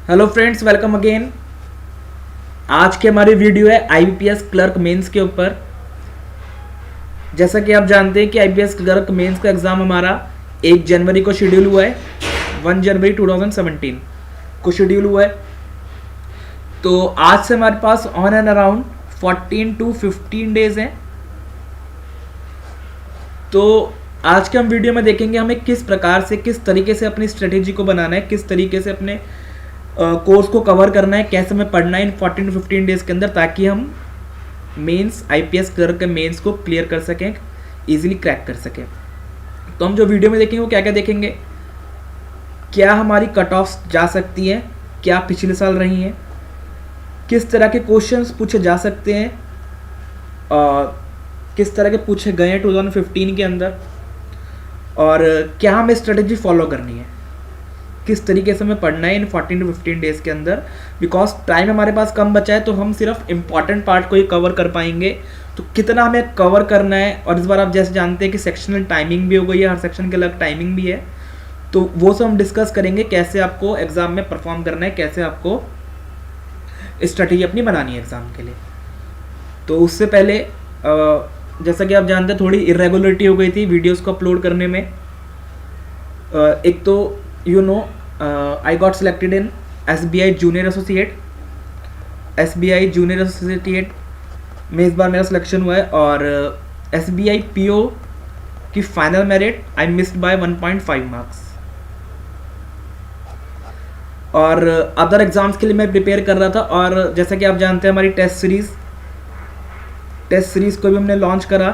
Hello friends, welcome again. आज की हमारी वीडियो है आईबीपीएस क्लर्क मेंस के ऊपर। जैसा कि आप जानते हैं कि आईबीपीएस क्लर्क मेंस का एग्ज़ाम हमारा 1 जनवरी को शेड्यूल हुआ है। 1 जनवरी 2017 को शेड्यूल हुआ है। तो आज से हमारे pass on and around 14 to 15 days हैं। तो आज के हम वीडियो में देखेंगे हमें किस प्रकार से, किस तरीके से अपनी स्ट्रेटेजी को बनाना है, किस तरीके से अपने कोर्स को कवर करना है, कैसे हमें पढ़ना है इन 14 to 15 डेज़ के अंदर, ताकि हम मेंस आईपीएस क्लर्क के मेंस को क्लियर कर सकें, इजीली क्रैक कर सकें। तो हम जो वीडियो में देखेंगे वो क्या क्या देखेंगे, क्या हमारी कट ऑफ्स जा सकती हैं, क्या पिछले साल रही हैं, किस तरह के क्वेश्चंस पूछे जा सकते हैं, किस तरह के पूछे गए हैं 2015 के अंदर, और क्या हमें स्ट्रेटेजी फॉलो करनी है, किस तरीके से हमें पढ़ना है इन 14 to 15 डेज़ के अंदर। बिकॉज टाइम हमारे पास कम बचा है तो हम सिर्फ इम्पॉर्टेंट पार्ट को ही कवर कर पाएंगे। तो कितना हमें कवर करना है, और इस बार आप जैसे जानते हैं कि सेक्शनल टाइमिंग भी हो गई है, हर सेक्शन के अलग टाइमिंग भी है। तो वो सब हम डिस्कस करेंगे, कैसे आपको एग्ज़ाम में परफॉर्म करना है, कैसे आपको स्ट्रेटेजी अपनी बनानी है एग्ज़ाम के लिए। तो उससे पहले जैसा कि आप जानते हैं थोड़ी इरेगुलरिटी हो गई थी वीडियोस को अपलोड करने में। एक तो I got selected in SBI junior associate में इस बार मेरा सिलेक्शन हुआ है, और SBI PO की final merit I missed by 1.5 marks. और अदर एग्जाम्स के लिए मैं प्रिपेयर कर रहा था, और जैसा कि आप जानते हैं हमारी टेस्ट सीरीज़ को भी हमने लॉन्च करा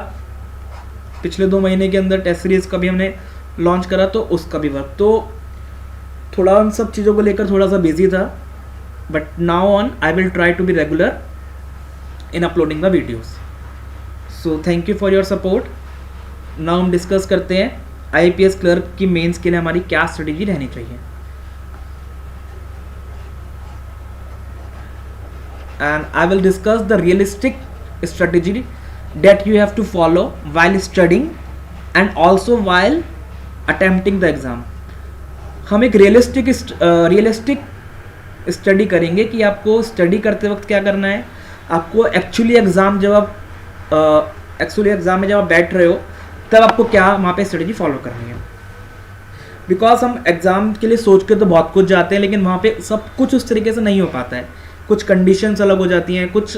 पिछले 2 महीने के अंदर। टेस्ट सीरीज़ का भी हमने लॉन्च करा, तो उसका भी वर्क, तो थोड़ा उन सब चीज़ों को लेकर थोड़ा सा बिजी था। But now on I will try to be regular in uploading the videos. So thank you for your support. Now हम डिस्कस करते हैं आईपीएस क्लर्क की मेंस के लिए हमारी क्या स्ट्रेटेजी रहनी चाहिए। And I will discuss the realistic strategy that you have to follow while studying and also while attempting the exam। हम एक रियलिस्टिक स्टडी करेंगे कि आपको स्टडी करते वक्त क्या करना है, आपको एक्चुअली एग्ज़ाम में जब आप बैठ रहे हो तब आपको क्या वहाँ पे स्ट्रेटजी फॉलो करनी है। बिकॉज हम एग्ज़ाम के लिए सोच के तो बहुत कुछ जाते हैं, लेकिन वहाँ पे सब कुछ उस तरीके से नहीं हो पाता है। कुछ कंडीशंस अलग हो जाती हैं, कुछ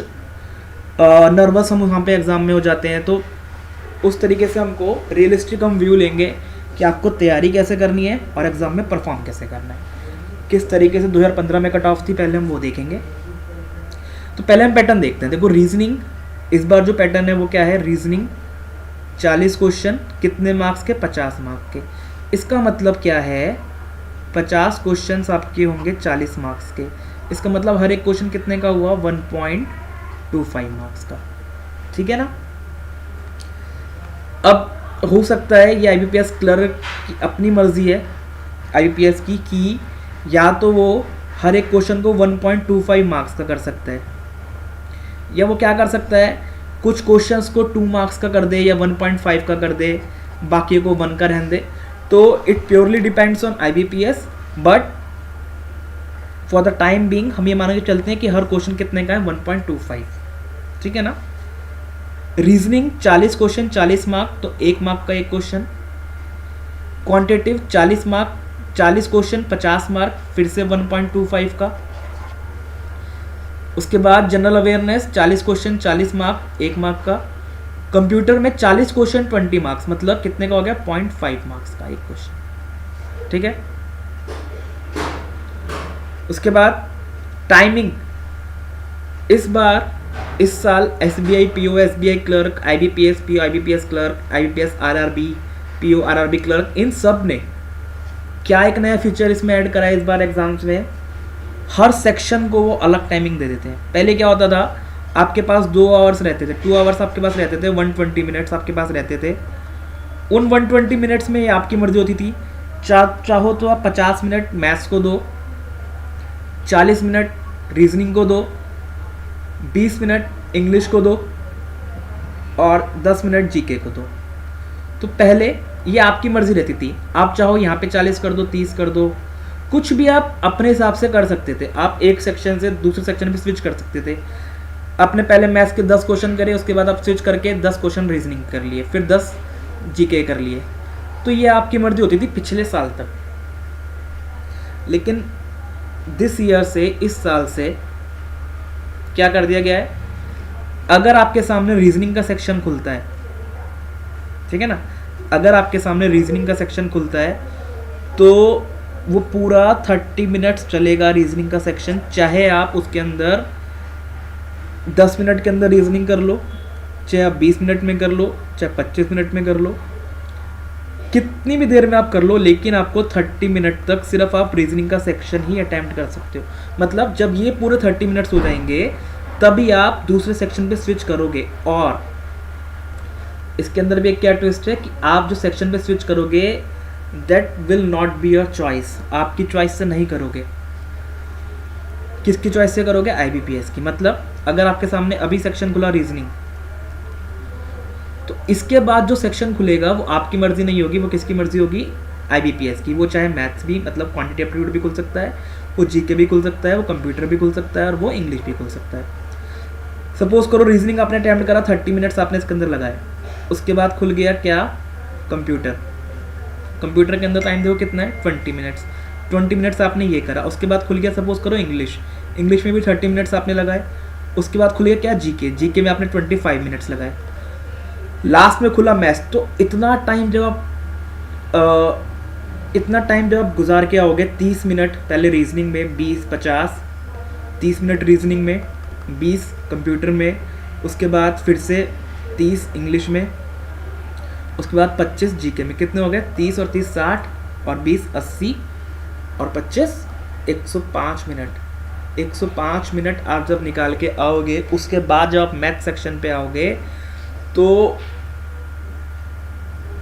नर्वस हम वहाँ पे एग्ज़ाम में हो जाते हैं। तो उस तरीके से हमको रियलिस्टिक हम व्यू लेंगे कि आपको तैयारी कैसे करनी है और एग्ज़ाम में परफॉर्म कैसे करना है, किस तरीके से 2015 में कट ऑफ थी, पहले हम वो देखेंगे। तो पहले हम पैटर्न देखते हैं। देखो रीजनिंग, इस बार जो पैटर्न है वो क्या है, रीजनिंग 40 क्वेश्चन, कितने मार्क्स के, 50 मार्क्स के। इसका मतलब क्या है, 50 क्वेश्चन आपके होंगे 40 मार्क्स के। इसका मतलब हर एक क्वेश्चन कितने का हुआ, 1.25 मार्क्स का। ठीक है ना। अब हो सकता है ये आईबीपीएस क्लर्क की अपनी मर्जी है आईबीपीएस की, कि या तो वो हर एक क्वेश्चन को 1.25 मार्क्स का कर सकता है, या वो क्या कर सकता है, कुछ क्वेश्चंस को 2 मार्क्स का कर दे या 1.5 का कर दे, बाकी को 1 का रहने दे। तो it purely depends on IBPS. But for the time being हम ये मान के चलते हैं कि हर क्वेश्चन कितने का है, 1.25। ठीक है ना। रीजनिंग 40 क्वेश्चन 40 मार्क, तो 1 मार्क का एक question. Quantitative 40 mark 40 question 50 mark, फिर से 1.25 का। उसके बाद general awareness 40 question 40 mark 1 mark का। कंप्यूटर में 40 क्वेश्चन 20 मार्क्स, मतलब कितने का हो गया, 0.5 मार्क्स का एक क्वेश्चन। ठीक है। उसके बाद टाइमिंग, इस साल SBI PO, SBI clerk, IBPS PO, IBPS clerk, IBPS RRB PO, RRB clerk, इन सब ने क्या एक नया फीचर इसमें ऐड करा है इस बार एग्जाम्स में। हर सेक्शन को वो अलग टाइमिंग दे देते हैं। पहले क्या होता था, आपके पास 2 आवर्स रहते थे, 2 आवर्स आपके पास रहते थे, 120 मिनट्स आपके पास रहते थे। उन 120 मिनट्स में आपकी मर्जी होती थी, चाहो तो आप 50 मिनट मैथ्स को दो, 40 मिनट रीजनिंग को दो, 20 मिनट इंग्लिश को दो, और 10 मिनट जीके को दो। तो पहले ये आपकी मर्जी रहती थी, आप चाहो यहाँ पे 40 कर दो, 30 कर दो, कुछ भी आप अपने हिसाब से कर सकते थे, आप एक सेक्शन से दूसरे सेक्शन पे स्विच कर सकते थे। आपने पहले मैथ्स के 10 क्वेश्चन करे, उसके बाद आप स्विच करके 10 क्वेश्चन रीजनिंग कर लिए, फिर 10 जीके कर लिए। तो ये आपकी मर्जी होती थी पिछले साल तक। लेकिन दिस ईयर से, इस साल से क्या कर दिया गया है, अगर आपके सामने रीजनिंग का सेक्शन खुलता है, ठीक है ना, अगर आपके सामने रीजनिंग का सेक्शन खुलता है तो वो पूरा 30 मिनट्स चलेगा रीजनिंग का सेक्शन। चाहे आप उसके अंदर 10 मिनट के अंदर रीजनिंग कर लो, चाहे आप 20 मिनट में कर लो, चाहे 25 मिनट में कर लो, कितनी भी देर में आप कर लो, लेकिन आपको 30 मिनट तक सिर्फ आप रीजनिंग का सेक्शन ही अटैम्प्ट कर सकते हो। मतलब जब ये पूरे 30 मिनट्स हो जाएंगे तभी आप दूसरे सेक्शन पे स्विच करोगे। और इसके अंदर भी एक क्या ट्विस्ट है कि आप जो सेक्शन पे स्विच करोगे that will not be your choice, आपकी चॉइस से नहीं करोगे। किसकी चॉइस से करोगे? IBPS की। मतलब अगर आपके सामने अभी सेक्शन खुला रीजनिंग, तो इसके बाद जो सेक्शन खुलेगा वो आपकी मर्जी नहीं होगी, वो किसकी मर्जी होगी? IBPS की। वो चाहे मैथ्स भी, मतलब क्वांटिटी एप्टीट्यूड भी खुल सकता है, वो जीके भी खुल सकता है, वो कंप्यूटर भी खुल सकता है, और वो इंग्लिश भी खुल सकता है। सपोज करो रीजनिंग आपने अटैम्प्ट करा, 30 मिनट्स आपने इसके अंदर लगाए, उसके बाद खुल गया क्या? कंप्यूटर। कंप्यूटर के अंदर टाइम देखो कितना है? 20 मिनट्स। 20 मिनट्स आपने ये करा, उसके बाद खुल गया सपोज करो इंग्लिश। इंग्लिश में भी 30 मिनट्स आपने लगाए, उसके बाद खुल गया क्या? जीके। जीके में आपने 25 मिनट्स लगाए, लास्ट में खुला मैथ्स। तो इतना टाइम जब आप गुजार के आओगे, 30 मिनट पहले रीजनिंग में, 20-50, 30 मिनट रीजनिंग में, 20 कंप्यूटर में, उसके बाद फिर से 30 इंग्लिश में, उसके बाद 25 जीके में। कितने हो गए? 30 और 30 60, और 20 80, और 25 105 मिनट। 105 मिनट आप जब निकाल के आओगे, उसके बाद जब आप मैथ सेक्शन पे आओगे, तो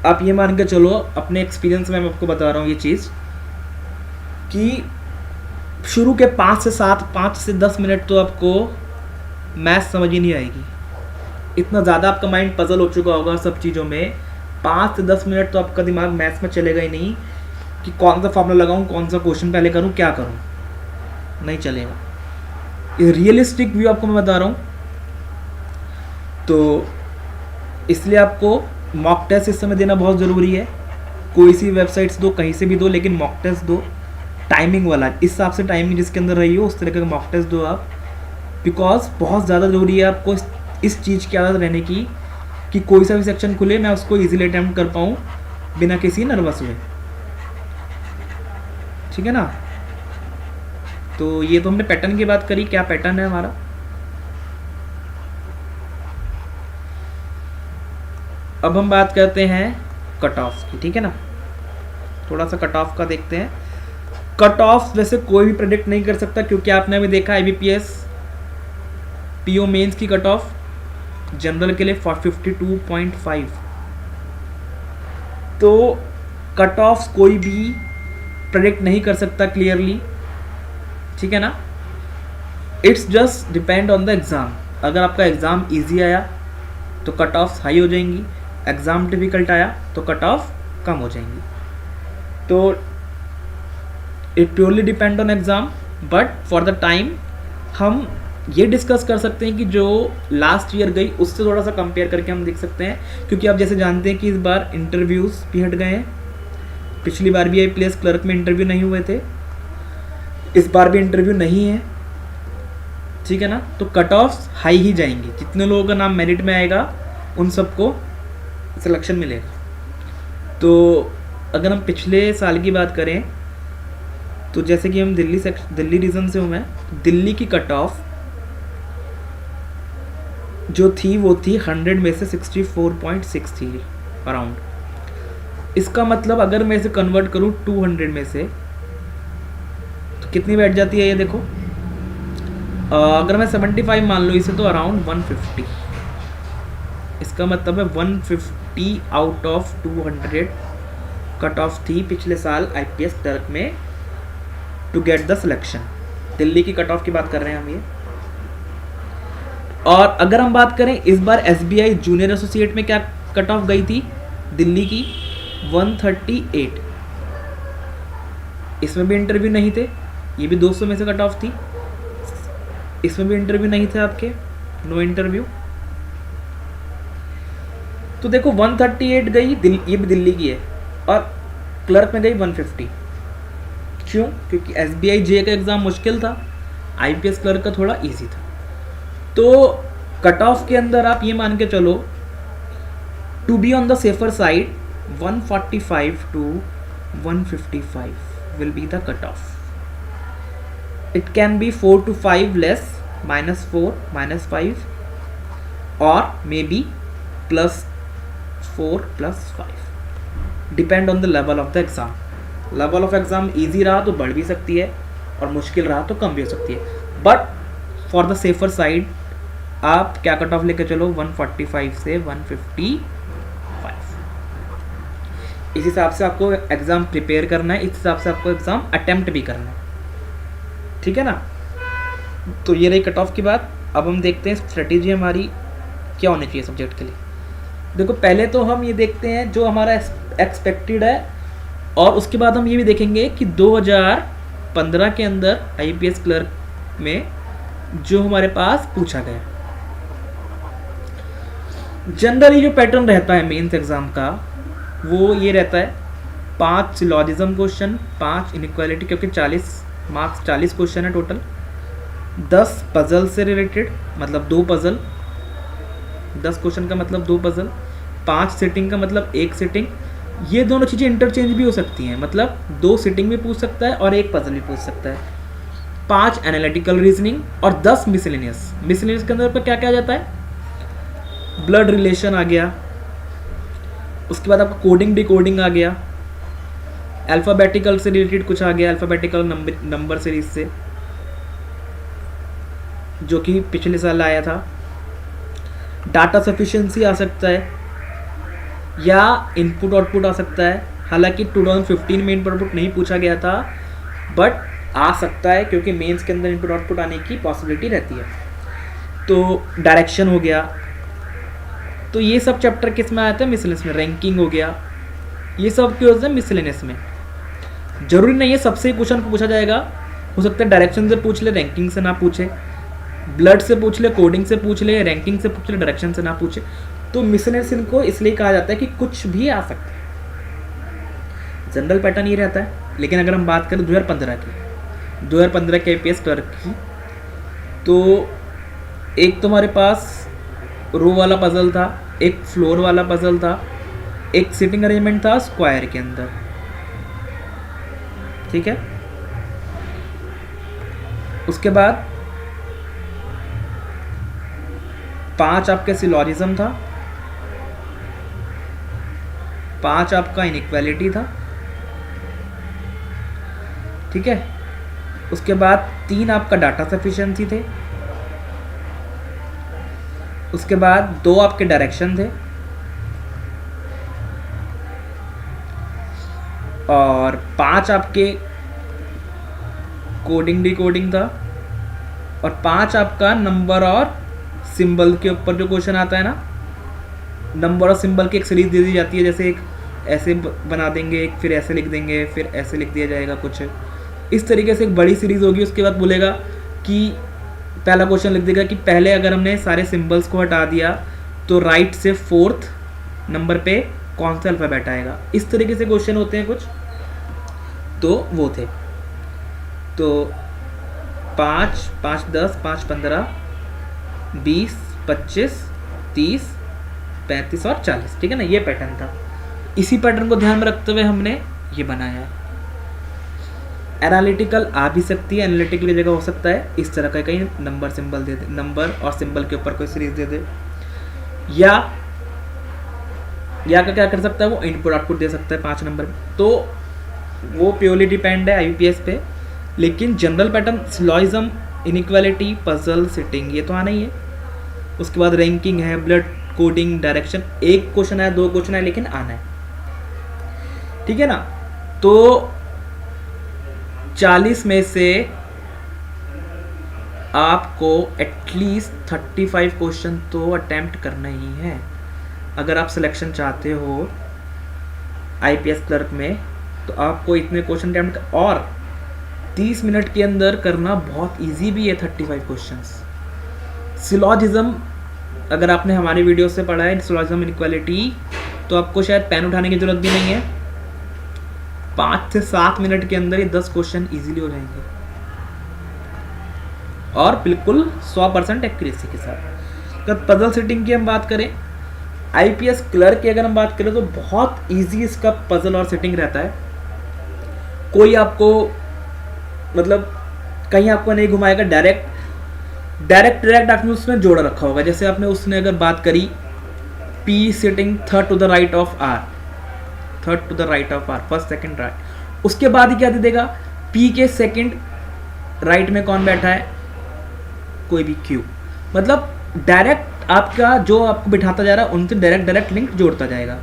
आप ये मान के चलो, अपने एक्सपीरियंस में मैं आपको बता रहा हूँ ये चीज़, कि शुरू के 5 से 10 मिनट तो आपको मैथ समझ ही नहीं आएगी। इतना ज़्यादा आपका माइंड पजल हो चुका होगा सब चीज़ों में। 5 से 10 मिनट तो आपका दिमाग मैथ्स में चलेगा ही नहीं कि कौन सा फॉर्मूला लगाऊं, कौन सा क्वेश्चन पहले करूं, क्या करूं, नहीं चलेगा। ये रियलिस्टिक व्यू आपको मैं बता रहा हूं। तो इसलिए आपको मॉक टेस्ट इस समय देना बहुत ज़रूरी है। कोई सी वेबसाइट्स दो, कहीं से भी दो, लेकिन मॉक टेस्ट दो टाइमिंग वाला। इस हिसाब से टाइमिंग जिसके अंदर रही हो उस तरह का मॉक टेस्ट दो आप, बिकॉज बहुत ज़्यादा ज़रूरी है आपको इस चीज़ की आदत रहने की कि कोई सा भी सेक्शन खुले मैं उसको इजीली अटैम्प्ट कर पाऊँ बिना किसी नर्वस हुए। ठीक है ना? तो ये तो हमने पैटर्न की बात करी, क्या पैटर्न है हमारा। अब हम बात करते हैं कट ऑफ की, ठीक है ना। थोड़ा सा कट ऑफ का देखते हैं। कट ऑफ वैसे कोई भी प्रेडिक्ट नहीं कर सकता, क्योंकि आपने अभी देखा IBPS PO मेंस की कट ऑफ जनरल के लिए 52.5। तो कट ऑफ कोई भी प्रेडिक्ट नहीं कर सकता क्लियरली, ठीक है ना। It's just depend on the exam. अगर आपका एग्ज़ाम ईजी आया तो कट ऑफ हाई हो जाएंगी, एग्ज़ाम डिफ़िकल्ट आया तो कट ऑफ कम हो जाएंगी। तो it purely depend on exam, but for the time हम ये डिस्कस कर सकते हैं कि जो लास्ट ईयर गई उससे थोड़ा सा कंपेयर करके हम देख सकते हैं, क्योंकि आप जैसे जानते हैं कि इस बार इंटरव्यूज़ भी हट गए हैं। पिछली बार भी IPS क्लर्क में इंटरव्यू नहीं हुए थे, इस बार भी इंटरव्यू नहीं है, ठीक है ना। तो कट ऑफ हाई ही जाएंगी, जितने लोगों का नाम मेरिट में आएगा उन सबको सिलेक्शन मिलेगा। तो अगर हम पिछले साल की बात करें, तो जैसे कि हम दिल्ली रीजन से हूँ मैं, दिल्ली की कट ऑफ जो थी वो थी 100 में से 64.6 थी अराउंड। इसका मतलब अगर मैं इसे कन्वर्ट करूँ 200 में से तो कितनी बैठ जाती है ये देखो। अगर मैं 75 मान लो इसे तो अराउंड 150। इसका मतलब है 150 आउट ऑफ 200 कट ऑफ थी पिछले साल IPS क्लर्क में to get the selection. Delhi की कट ऑफ की बात कर रहे हैं हम ये। और अगर हम बात करें इस बार SBI जूनियर एसोसिएट में क्या कट ऑफ गई थी दिल्ली की, 138। इसमें भी इंटरव्यू नहीं थे, ये भी 200 में से कट ऑफ थी, इसमें भी इंटरव्यू नहीं थे आपके, नो इंटरव्यू। तो देखो 138 गई, ये भी दिल्ली की है, और क्लर्क में गई 150। क्यों? क्योंकि SBI जे का एग्ज़ाम मुश्किल था, IPS क्लर्क का थोड़ा इजी था। तो कट ऑफ के अंदर आप ये मान के चलो, to be on the safer side 145 to 155 will be the cutoff. It can be 4 to 5 less, -4, -5, or maybe +4 +5. Depend on the level of the exam. Level of exam easy रहा तो बढ़ भी सकती है, और मुश्किल रहा तो कम भी हो सकती है। But for the safer side आप क्या कट ऑफ लेके चलो, 145 से 155। इस हिसाब से आपको एग्ज़ाम प्रिपेयर करना है, इस हिसाब से आपको एग्ज़ाम अटेम्प्ट भी करना है, ठीक है ना। तो ये रही कट ऑफ की बात। अब हम देखते हैं स्ट्रेटेजी हमारी क्या होनी चाहिए सब्जेक्ट के लिए। देखो पहले तो हम ये देखते हैं जो हमारा एक्सपेक्टेड है, और उसके बाद हम ये भी देखेंगे कि 2015 के अंदर IPS क्लर्क में जो हमारे पास पूछा गया। जनरली जो पैटर्न रहता है मेंस एग्ज़ाम का वो ये रहता है, 5 सिलॉजिज्म क्वेश्चन, 5 इनइक्वालिटी, क्योंकि 40 मार्क्स 40 क्वेश्चन है टोटल, 10 पजल से रिलेटेड, मतलब 2 पजल, 10 क्वेश्चन का मतलब 2 पजल, 5 सिटिंग का मतलब 1 सिटिंग। ये दोनों चीज़ें इंटरचेंज भी हो सकती हैं, मतलब 2 सिटिंग भी पूछ सकता है और 1 पजल भी पूछ सकता है, 5 एनालिटिकल रीजनिंग, और 10 मिसलेनियस। मिसलेनियस के अंदर पर क्या क्या आ जाता है, ब्लड रिलेशन आ गया, उसके बाद आपका कोडिंग डिकोडिंग आ गया, अल्फ़ाबेटिकल से रिलेटेड कुछ आ गया, अल्फ़ाबेटिकल नंबर सीरीज से, जो कि पिछले साल आया था, डाटा सफिशिएंसी आ सकता है, या इनपुट आउटपुट आ सकता है। हालांकि 2015 में इनपुट आउटपुट नहीं पूछा गया था, बट आ सकता है क्योंकि मेंस के अंदर इनपुट आउटपुट आने की पॉसिबिलिटी रहती है। तो डायरेक्शन हो गया, तो ये सब चैप्टर किस में आते हैं, मिसलेनियस में। रैंकिंग हो गया, ये सब क्यों होते हैं मिसलेनियस में। जरूरी नहीं है सबसे ही क्वेश्चन पूछा जाएगा, हो सकता है डायरेक्शन से पूछ ले, रैंकिंग से ना पूछे, ब्लड से पूछ ले, कोडिंग से पूछ ले, रैंकिंग से पूछ ले, डायरेक्शन से ना पूछे। तो मिसलेनियस इनको इसलिए कहा जाता है कि कुछ भी आ सकता है, जनरल पैटर्न ये रहता है। लेकिन अगर हम बात करें 2015 के IPS क्लर्क की, तो एक तुम्हारे पास रो वाला पजल था, एक फ्लोर वाला पजल था, एक सिटिंग अरेंजमेंट था स्क्वायर के अंदर, ठीक है। उसके बाद 5 आपके सिलॉजिज्म था, 5 आपका इनइक्वालिटी था, ठीक है। उसके बाद 3 आपका डाटा सफिशिएंसी थे, उसके बाद 2 आपके डायरेक्शन थे, और 5 आपके कोडिंग डिकोडिंग था, और 5 आपका नंबर और सिंबल के ऊपर जो क्वेश्चन आता है ना, नंबर और सिंबल की एक सीरीज दे दी जाती है, जैसे एक ऐसे बना देंगे, एक फिर ऐसे लिख देंगे, फिर ऐसे लिख दिया जाएगा, कुछ इस तरीके से एक बड़ी सीरीज होगी। उसके बाद बोलेगा कि पहला क्वेश्चन लिख देगा कि पहले अगर हमने सारे सिंबल्स को हटा दिया तो राइट से 4th नंबर पे कौन सा अल्फ़ाबेट आएगा। इस तरीके से क्वेश्चन होते हैं कुछ, तो वो थे। तो 5, 5, 10, 5, 15, 20, 25, 30, 35 और 40, ठीक है ना। ये पैटर्न था, इसी पैटर्न को ध्यान में रखते हुए हमने ये बनाया है। एनालिटिकल आ भी सकती है, एनालिटिकल की जगह हो सकता है इस तरह का कहीं नंबर सिंबल दे दे, नंबर और सिंबल के ऊपर कोई सीरीज दे दे, या का क्या कर सकता है, वो इनपुट आउटपुट दे सकता है 5 नंबर। तो वो प्योरली डिपेंड है IPS पे। लेकिन general pattern syllogism, inequality, puzzle, sitting, ये तो आना ही है। उसके बाद रैंकिंग है, ब्लड, कोडिंग, डायरेक्शन, 1 क्वेश्चन है, 2 क्वेश्चन है, लेकिन आना है, ठीक है ना। तो 40 में से आपको एटलीस्ट 35 क्वेश्चन तो अटेम्प्ट करना ही है अगर आप सिलेक्शन चाहते हो IPS क्लर्क में। तो आपको इतने क्वेश्चन अटेम्प्ट और 30 मिनट के अंदर करना बहुत ईजी भी है 35 क्वेश्चंस। सिलॉजिज्म अगर आपने हमारी वीडियो से पढ़ा है सिलॉजिज्म इनइक्वालिटी, तो आपको शायद पेन उठाने की जरूरत भी नहीं है। 5 से 7 मिनट के अंदर ये 10 क्वेश्चन इजीली हो जाएंगे और बिल्कुल 100% एक्यूरेसी के साथ। अगर पजल सेटिंग की हम बात करें, आईपीएस क्लर्क की अगर हम बात करें तो बहुत इजी इसका पजल और सेटिंग रहता है। कोई आपको मतलब कहीं आपको नहीं घुमाएगा, डायरेक्ट आपने उसमें जोड़ा रखा होगा। जैसे आपने उसने अगर बात करी P sitting third to the right of R, first second right, उसके बाद ही क्या दे देगा, पी के सेकंड राइट में कौन बैठा है, कोई भी क्यू। मतलब डायरेक्ट आपका जो आपको बिठाता जा रहा है उनसे डायरेक्ट लिंक जोड़ता जाएगा।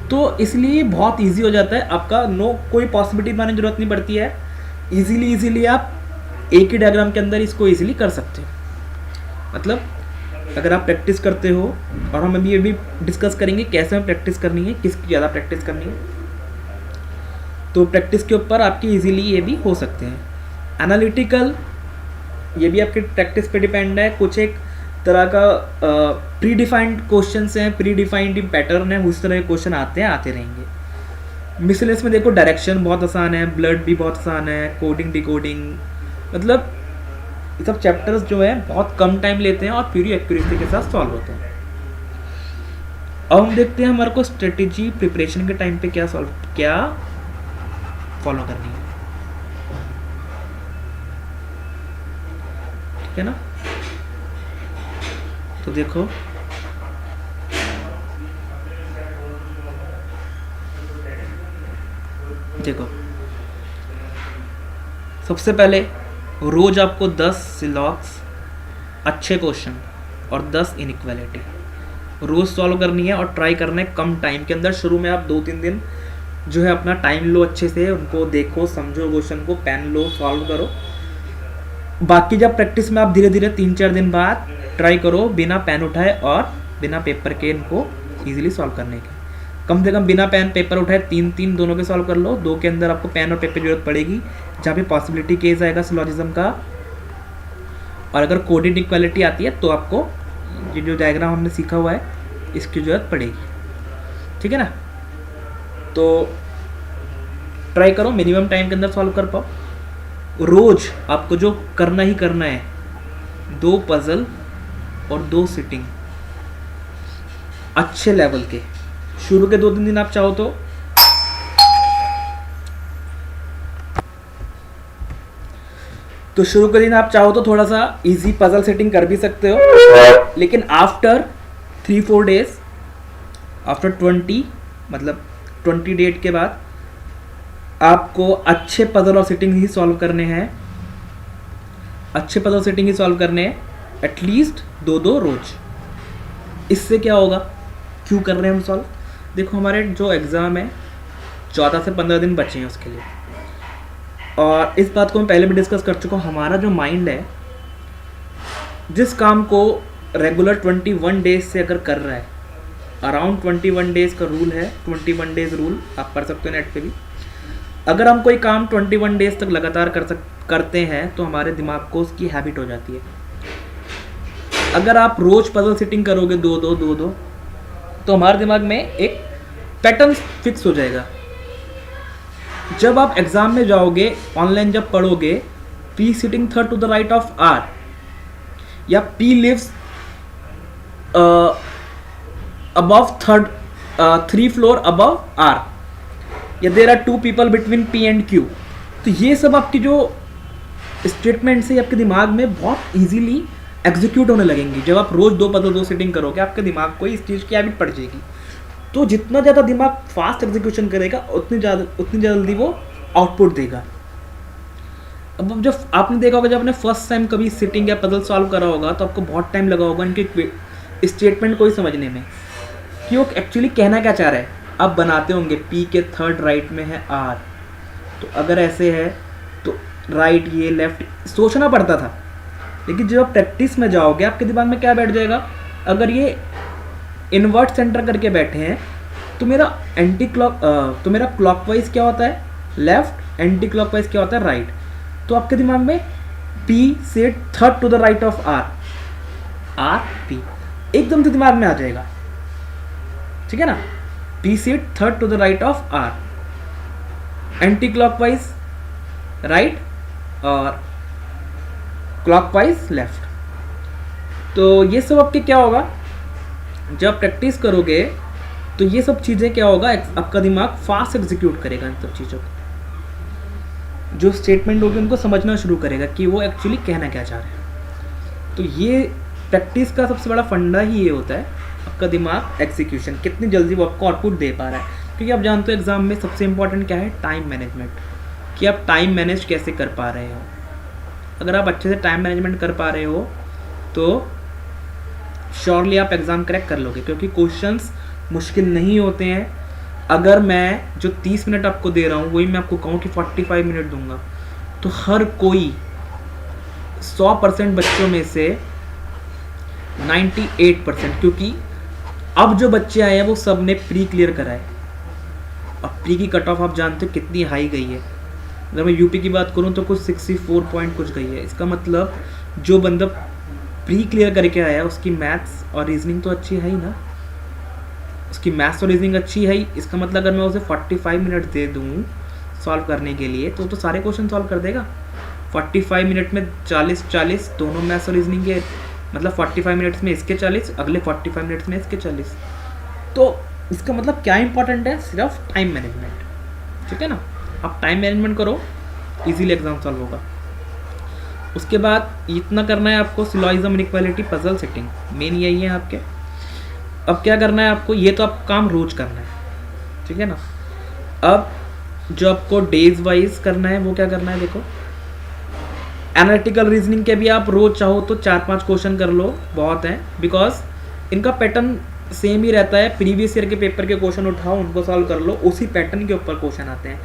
तो इसलिए बहुत इजी हो जाता है आपका, कोई पॉसिबिलिटी बनाने की जरूरत नहीं पड़ती है। इजीली आप एक ही डायग्राम के अंदर इसको इजीली कर सकते हो। मतलब अगर आप प्रैक्टिस करते हो, और हम अभी डिस्कस करेंगे कैसे हमें प्रैक्टिस करनी है, किसकी ज़्यादा प्रैक्टिस करनी है, तो प्रैक्टिस के ऊपर आपकी इजीली ये भी हो सकते हैं। एनालिटिकल, ये भी आपके प्रैक्टिस पे डिपेंड है। कुछ एक तरह का प्री डिफाइंड क्वेश्चंस हैं, प्री डिफाइंड पैटर्न है, उस तरह के क्वेश्चन आते रहेंगे। मिसलेनियस में देखो डायरेक्शन बहुत आसान है, ब्लड भी बहुत आसान है, कोडिंग डिकोडिंग, मतलब ये सब चैप्टर्स जो है बहुत कम टाइम लेते हैं और पूरी एक्यूरेसी के साथ सॉल्व होते हैं। अब हम देखते हैं हमारे को स्ट्रेटेजी प्रिपरेशन के टाइम पे क्या फॉलो करनी है, ठीक है ना। तो देखो सबसे पहले रोज आपको 10 सिलॉक्स अच्छे क्वेश्चन और 10 इनइक्वालिटी रोज सॉल्व करनी है और ट्राई करना है कम टाइम के अंदर। शुरू में आप 2-3 दिन जो है अपना टाइम लो, अच्छे से उनको देखो, समझो क्वेश्चन को, पेन लो, सॉल्व करो। बाकी जब प्रैक्टिस में आप धीरे धीरे 3-4 दिन बाद ट्राई करो बिना पेन उठाए और बिना पेपर के इनको ईजिली सॉल्व करने के। कम से कम बिना पेन पेपर उठाए 3 दोनों के सॉल्व कर लो। 2 के अंदर आपको पेन और पेपर की जरूरत पड़ेगी जहाँ पे पॉसिबिलिटी केस आएगा सिलॉजिज्म का। और अगर कोडेड इक्वालिटी आती है तो आपको ये जो डायग्राम हमने सीखा हुआ है इसकी जरूरत पड़ेगी, ठीक है ना। तो ट्राई करो मिनिमम टाइम के अंदर सॉल्व कर पाओ। रोज आपको जो करना ही करना है, 2 पजल और 2 सिटिंग अच्छे लेवल के। शुरू के 2-3 दिन आप चाहो तो शुरू के दिन आप चाहो तो थोड़ा सा इजी पजल सेटिंग कर भी सकते हो, लेकिन आफ्टर 3-4 डेज, आफ्टर 20 डेट के बाद आपको अच्छे पजल और सेटिंग ही सॉल्व करने हैं, एटलीस्ट 2 रोज। इससे क्या होगा, क्यों कर रहे हैं हम सॉल्व, देखो हमारे जो एग्ज़ाम है 14 से 15 दिन बचे हैं उसके लिए। और इस बात को मैं पहले भी डिस्कस कर चुका हूँ, हमारा जो माइंड है जिस काम को रेगुलर 21 डेज से अगर कर रहा है, अराउंड 21 डेज का रूल है, 21 डेज रूल आप पढ़ सकते हो नेट पे भी। अगर हम कोई काम 21 डेज तक लगातार करते हैं तो हमारे दिमाग को उसकी हैबिट हो जाती है। अगर आप रोज पजल सेटिंग करोगे 2-2 तो हमारे दिमाग में एक पैटर्न फिक्स हो जाएगा। जब आप एग्जाम में जाओगे, ऑनलाइन जब पढ़ोगे, P sitting third to the right of R या P lives above 3 floor above R या there are 2 people between P and Q, तो ये सब आपकी जो स्टेटमेंट से आपके दिमाग में बहुत इजीली एग्जीक्यूट होने लगेंगी। जब आप रोज 2 पजल 2 सेटिंग करोगे आपके दिमाग को इस चीज़ की हैबिट पड़ जाएगी। तो जितना ज़्यादा दिमाग फास्ट एग्जीक्यूशन करेगा उतनी जल्दी वो आउटपुट देगा। अब जब आपने देखा होगा, जब आपने फर्स्ट टाइम कभी सिटिंग या पजल सॉल्व करा होगा तो आपको बहुत टाइम लगा होगा इनके स्टेटमेंट को ही समझने में कि वो एक्चुअली कहना क्या चाह रहा है। आप बनाते होंगे पी के थर्ड राइट में है आर, तो अगर ऐसे है तो राइट ये लेफ्ट सोचना पड़ता था। लेकिन जब आप प्रैक्टिस में जाओगे आपके दिमाग में क्या बैठ जाएगा, अगर ये इन्वर्ट सेंटर करके बैठे हैं तो मेरा क्लॉकवाइज क्या होता है, लेफ्ट, एंटी क्लॉकवाइज क्या होता है राइट। तो आपके दिमाग में P से third to the right of R, R P एकदम से दिमाग में आ जाएगा, ठीक है ना। P से third to the right of R, anti clockwise right और क्लॉकवाइज लेफ्ट। तो ये सब आपके क्या होगा, जब प्रैक्टिस करोगे तो ये सब चीज़ें क्या होगा, आपका दिमाग फास्ट एग्जीक्यूट करेगा इन सब चीज़ों को, जो स्टेटमेंट होगी उनको समझना शुरू करेगा कि वो एक्चुअली कहना क्या चाह रहे हैं। तो ये प्रैक्टिस का सबसे बड़ा फंडा ही ये होता है, आपका दिमाग एग्जीक्यूशन कितनी जल्दी वो आपको आउटपुट दे पा रहा है। क्योंकि आप जानते हो एग्जाम में सबसे इंपॉर्टेंट क्या है, टाइम मैनेजमेंट, कि आप टाइम मैनेज कैसे कर पा रहे हो। अगर आप अच्छे से टाइम मैनेजमेंट कर पा रहे हो तो श्योरली आप एग्ज़ाम क्रैक कर लोगे, क्योंकि क्वेश्चंस मुश्किल नहीं होते हैं। अगर मैं जो 30 मिनट आपको दे रहा हूँ वही मैं आपको कहूँ कि 45 मिनट दूंगा, तो हर कोई 100% बच्चों में से 98%, क्योंकि अब जो बच्चे आए हैं वो सब ने प्री क्लियर करा है। अब प्री की कट ऑफ आप जानते हो कितनी हाई गई है। अगर मैं यूपी की बात करूँ तो कुछ 64 पॉइंट कुछ गई है। इसका मतलब जो बंदा प्री क्लियर करके आया उसकी मैथ्स और रीजनिंग तो अच्छी है ही ना, उसकी मैथ्स और रीजनिंग अच्छी है ही। इसका मतलब अगर मैं उसे 45 मिनट दे दूँ सॉल्व करने के लिए तो सारे क्वेश्चन सॉल्व कर देगा। 45 मिनट में 40 दोनों मैथ्स और रीजनिंग के, मतलब 45 मिनट्स में इसके 40, अगले 45 मिनट्स में इसके 40। तो इसका मतलब क्या इंपॉर्टेंट है, सिर्फ टाइम मैनेजमेंट, ठीक है ना। आप टाइम मैनेजमेंट करो, इजीली एग्जाम सॉल्व होगा। उसके बाद इतना करना है आपको, syllogism, inequality, puzzle setting, main यही है आपके। अब क्या करना है आपको, ये तो आप काम रोज करना है, ठीक है ना। अब जो आपको डेज वाइज करना है वो क्या करना है, देखो एनालिटिकल रीजनिंग के भी आप रोज चाहो तो 4-5 क्वेश्चन कर लो, बहुत हैं, बिकॉज इनका पैटर्न सेम ही रहता है। प्रीवियस ईयर के पेपर के क्वेश्चन उठाओ, उनको सॉल्व कर लो, उसी पैटर्न के ऊपर क्वेश्चन आते हैं।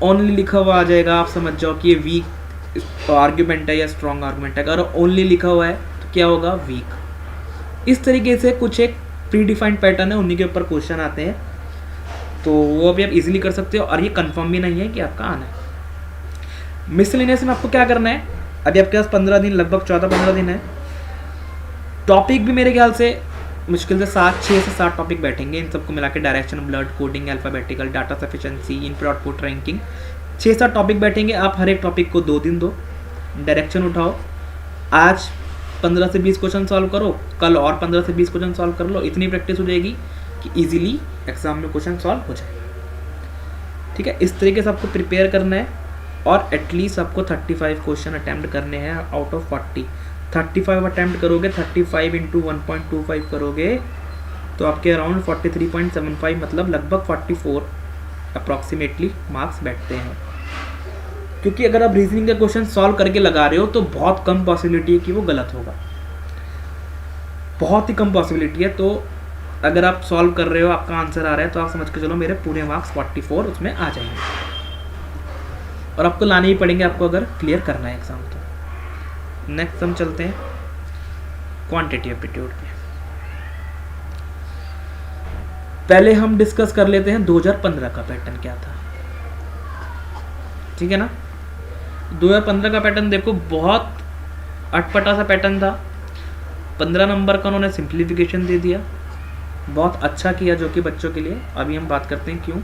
ओनली लिखा हुआ आ जाएगा, आप समझ जाओ कि ये वीक आर्ग्यूमेंट है या स्ट्रॉन्ग आर्ग्यूमेंट है। अगर ओनली लिखा हुआ है तो क्या होगा, वीक। इस तरीके से कुछ एक प्री डिफाइंड पैटर्न है, उन्हीं के ऊपर क्वेश्चन आते हैं, तो वो भी आप इजीली कर सकते हो। और ये कंफर्म भी नहीं है कि आपका आना है। मिसलेनियस में आपको क्या करना है, अभी आपके पास 15 दिन, लगभग 14-15 दिन है। टॉपिक भी मेरे ख्याल से मुश्किल से 6 से 7 टॉपिक बैठेंगे, इन सबको मिला के direction, blood coding, alphabetical, data sufficiency, input output ranking, 6-7 topic बैठेंगे। आप हर एक टॉपिक को 2 दिन दो, डायरेक्शन उठाओ, आज 15 से 20 क्वेश्चन सॉल्व करो, कल और 15 से 20 क्वेश्चन सॉल्व कर लो। इतनी प्रैक्टिस हो जाएगी कि ईजिली एग्जाम में क्वेश्चन सॉल्व हो जाए, ठीक है। इस तरीके से आपको प्रिपेयर करना है और एटलीस्ट आपको 35 क्वेश्चन अटैम्प्ट करने हैं आउट ऑफ 40। 35 अटैम्प्ट करोगे, 35 इंटू 1.25 करोगे तो आपके अराउंड 43.75, मतलब लगभग 44 अप्रॉक्सीमेटली मार्क्स बैठते हैं। क्योंकि अगर आप रीजनिंग का क्वेश्चन सॉल्व करके लगा रहे हो तो बहुत कम पॉसिबिलिटी है कि वो गलत होगा, बहुत ही कम पॉसिबिलिटी है। तो अगर आप सॉल्व कर रहे हो, आपका आंसर आ रहा है, तो आप समझ के चलो मेरे पूरे मार्क्स 44 उसमें आ जाएंगे, और आपको लाने ही पड़ेंगे आपको अगर क्लियर करना है एग्जाम तो। नेक्स्ट हम चलते हैं क्वांटिटेटिव एप्टीट्यूड पे। पहले हम डिस्कस कर लेते हैं 2015 का पैटर्न क्या था, ठीक है ना। 2015 का पैटर्न देखो, बहुत अटपटा सा पैटर्न था। 15 नंबर का उन्होंने सिंप्लीफिकेशन दे दिया, बहुत अच्छा किया जो कि बच्चों के लिए। अभी हम बात करते हैं क्यों।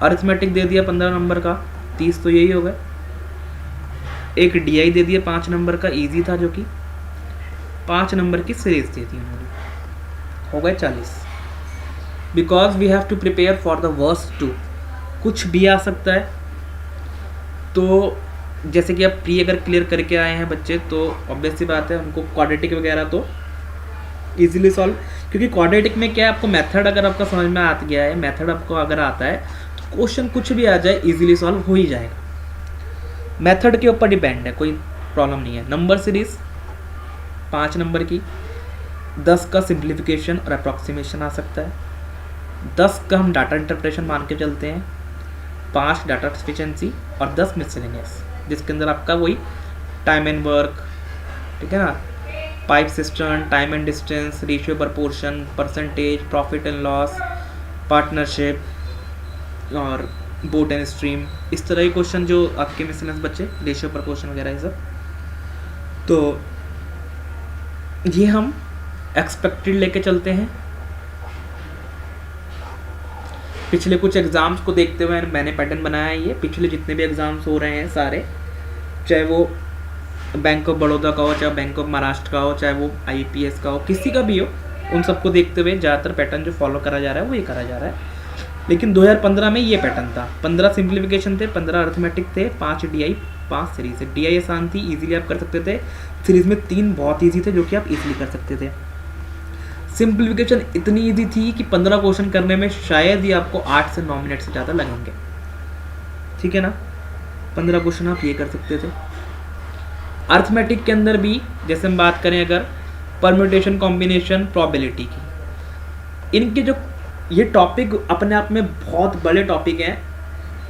अरिथमेटिक दे दिया 15 नंबर का, 30 तो यही हो गए। एक DI दे दिया 5 नंबर का, इजी था, जो कि 5 नंबर की सीरीज दे दी उन्होंने, हो गए 40। Because we have to prepare for the worst too, कुछ भी आ सकता है। तो जैसे कि आप प्री अगर क्लियर करके आए हैं बच्चे, तो ऑब्वियस सी बात है उनको क्वाड्रेटिक वगैरह तो इजीली सॉल्व, क्योंकि क्वाड्रेटिक में क्या है, आपको मेथड अगर आपका समझ में आ गया है, मेथड आपको अगर आता है तो क्वेश्चन कुछ भी आ जाए इजीली सॉल्व हो ही जाएगा। मेथड के ऊपर डिपेंड है, कोई प्रॉब्लम नहीं है। नंबर सीरीज 5 नंबर की, 10 का सिंप्लीफिकेशन और अप्रॉक्सीमेशन आ सकता है, 10 का हम डाटा इंटरप्रेशन मान के चलते हैं, 5 डाटा सफिशिएंसी और 10 मिसलेनियस, जिसके अंदर आपका वही टाइम एंड वर्क, ठीक है ना, pipe system, time and distance, ratio proportion, percentage, profit and loss, partnership और बोट एंड स्ट्रीम, इस तरह के क्वेश्चन जो आपके मिसलेनियस बच्चे, रेशियो प्रपोर्शन वगैरह ये सब। तो ये हम एक्सपेक्टेड लेके चलते हैं। पिछले कुछ एग्ज़ाम्स को देखते हुए मैंने पैटर्न बनाया है। ये पिछले जितने भी एग्ज़ाम्स हो रहे हैं सारे, चाहे वो बैंक ऑफ बड़ौदा का हो, चाहे बैंक ऑफ महाराष्ट्र का हो, चाहे वो IPS का हो, किसी का भी हो, उन सबको देखते हुए ज़्यादातर पैटर्न जो फॉलो करा जा रहा है वो ये करा जा रहा है। लेकिन 2015 में ये पैटर्न था, 15 सिंप्लीफिकेशन थे, 15 अर्थमेटिक थे, 5 DI, 5 सीरीज है। DI आसान थी, इजीली आप कर सकते थे। सीरीज में 3 बहुत ईजी थे जो कि आप इजीली कर सकते थे। सिंप्लीफिकेशन इतनी ईजी थी कि 15 क्वेश्चन करने में शायद ही आपको 8 से 9 मिनट से ज़्यादा लगेंगे, ठीक है ना। 15 क्वेश्चन आप ये कर सकते थे। अर्थमेटिक के अंदर भी जैसे हम बात करें अगर परम्यूटेशन, कॉम्बिनेशन, प्रोबेबिलिटी की, इनके जो ये टॉपिक अपने आप में बहुत बड़े टॉपिक हैं,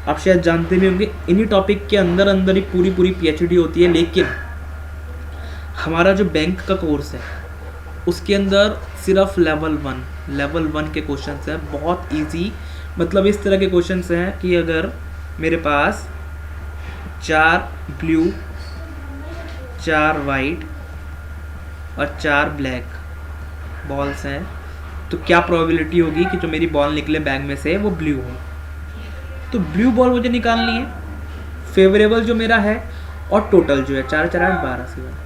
आप शायद जानते भी होंगे। इन्हीं टॉपिक के अंदर अंदर ही पूरी PhD होती है। लेकिन हमारा जो बैंक का कोर्स है उसके अंदर सिर्फ लेवल 1 के क्वेश्चंस हैं, बहुत इजी। मतलब इस तरह के क्वेश्चंस हैं कि अगर मेरे पास 4 ब्लू, 4 वाइट और 4 ब्लैक बॉल्स हैं, तो क्या प्रोबेबिलिटी होगी कि जो मेरी बॉल निकले बैग में से वो ब्लू हो। तो ब्लू बॉल मुझे निकालनी है, फेवरेबल जो मेरा है, और टोटल जो है 4 4 8 12 से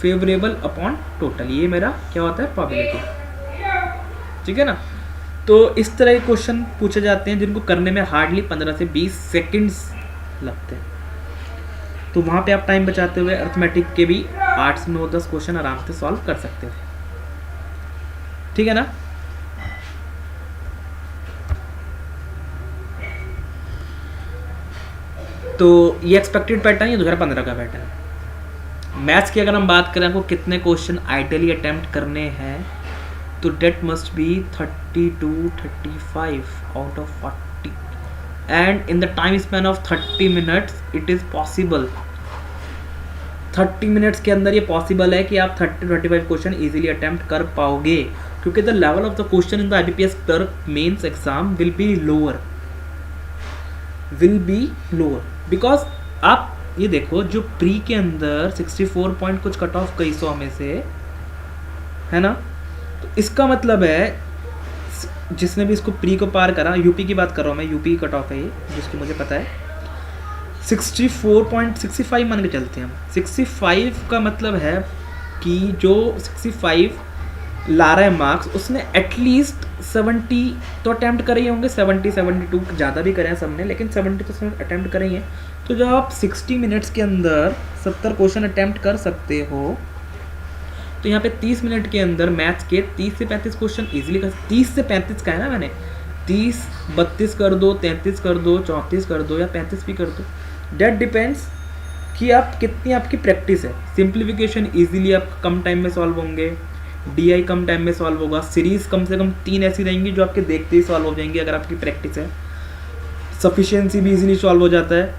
फेवरेबल अपॉन टोटल, ये मेरा क्या होता है, प्रोबेबिलिटी, ठीक है ना। तो इस तरह के क्वेश्चन पूछे जाते हैं जिनको करने में हार्डली 15 से 20 सेकंड्स लगते हैं। तो वहाँ पे आप टाइम बचाते हुए अर्थमेटिक के भी 8 से 9 10 क्वेश्चन आराम से सॉल्व कर सकते थे, ठीक है ना। तो ये एक्सपेक्टेड पैटर्न, ये 2015 का पैटर्न है। मैथ्स की अगर हम बात करें आपको कितने क्वेश्चन आइडियली अटेम्प्ट करने हैं, तो that must be 32 35 out of 40 and in the time span of 30 minutes it is possible. 30 minutes के अंदर ये पॉसिबल है कि आप 30 35 क्वेश्चन इजीली अटेम्प्ट कर पाओगे, क्योंकि the level of the question in the IBPS clerk mains exam will be lower because आप ये देखो, जो प्री के अंदर 64 पॉइंट कुछ कट ऑफ कई 100 में से है ना, तो इसका मतलब है जिसने भी इसको प्री को पार करा, यूपी की बात कर रहा हूँ मैं, यूपी की कट ऑफ है ये जिसकी मुझे पता है, 64.65 मान के चलते हैं हम। 65 का मतलब है कि जो 65 ला रहा है मार्क्स, उसने एटलीस्ट 70 तो अटैम्प्ट करे ही होंगे, 70 72 ज़्यादा भी करें सबने, लेकिन 70 तो उसने अटैम्प्ट करे ही हैं। तो जब आप 60 मिनट्स के अंदर 70 क्वेश्चन अटैम्प्ट कर सकते हो, तो यहाँ पे 30 मिनट के अंदर मैथ्स के 30 से 35 क्वेश्चन इजीली कर, 30 से 35 का है ना मैंने, 30 32 कर दो, 33 कर दो, 34 कर दो या 35 भी कर दो, डेट डिपेंड्स कि आप कितनी आपकी प्रैक्टिस है। सिंप्लीफिकेशन इजीली आप कम टाइम में सॉल्व होंगे, DI कम टाइम में सॉल्व होगा, सीरीज कम से कम 3 ऐसी रहेंगी जो आपके देखते ही सॉल्व हो जाएंगी अगर आपकी प्रैक्टिस है। सफिशिएंसी भी इजीली सॉल्व हो जाता है,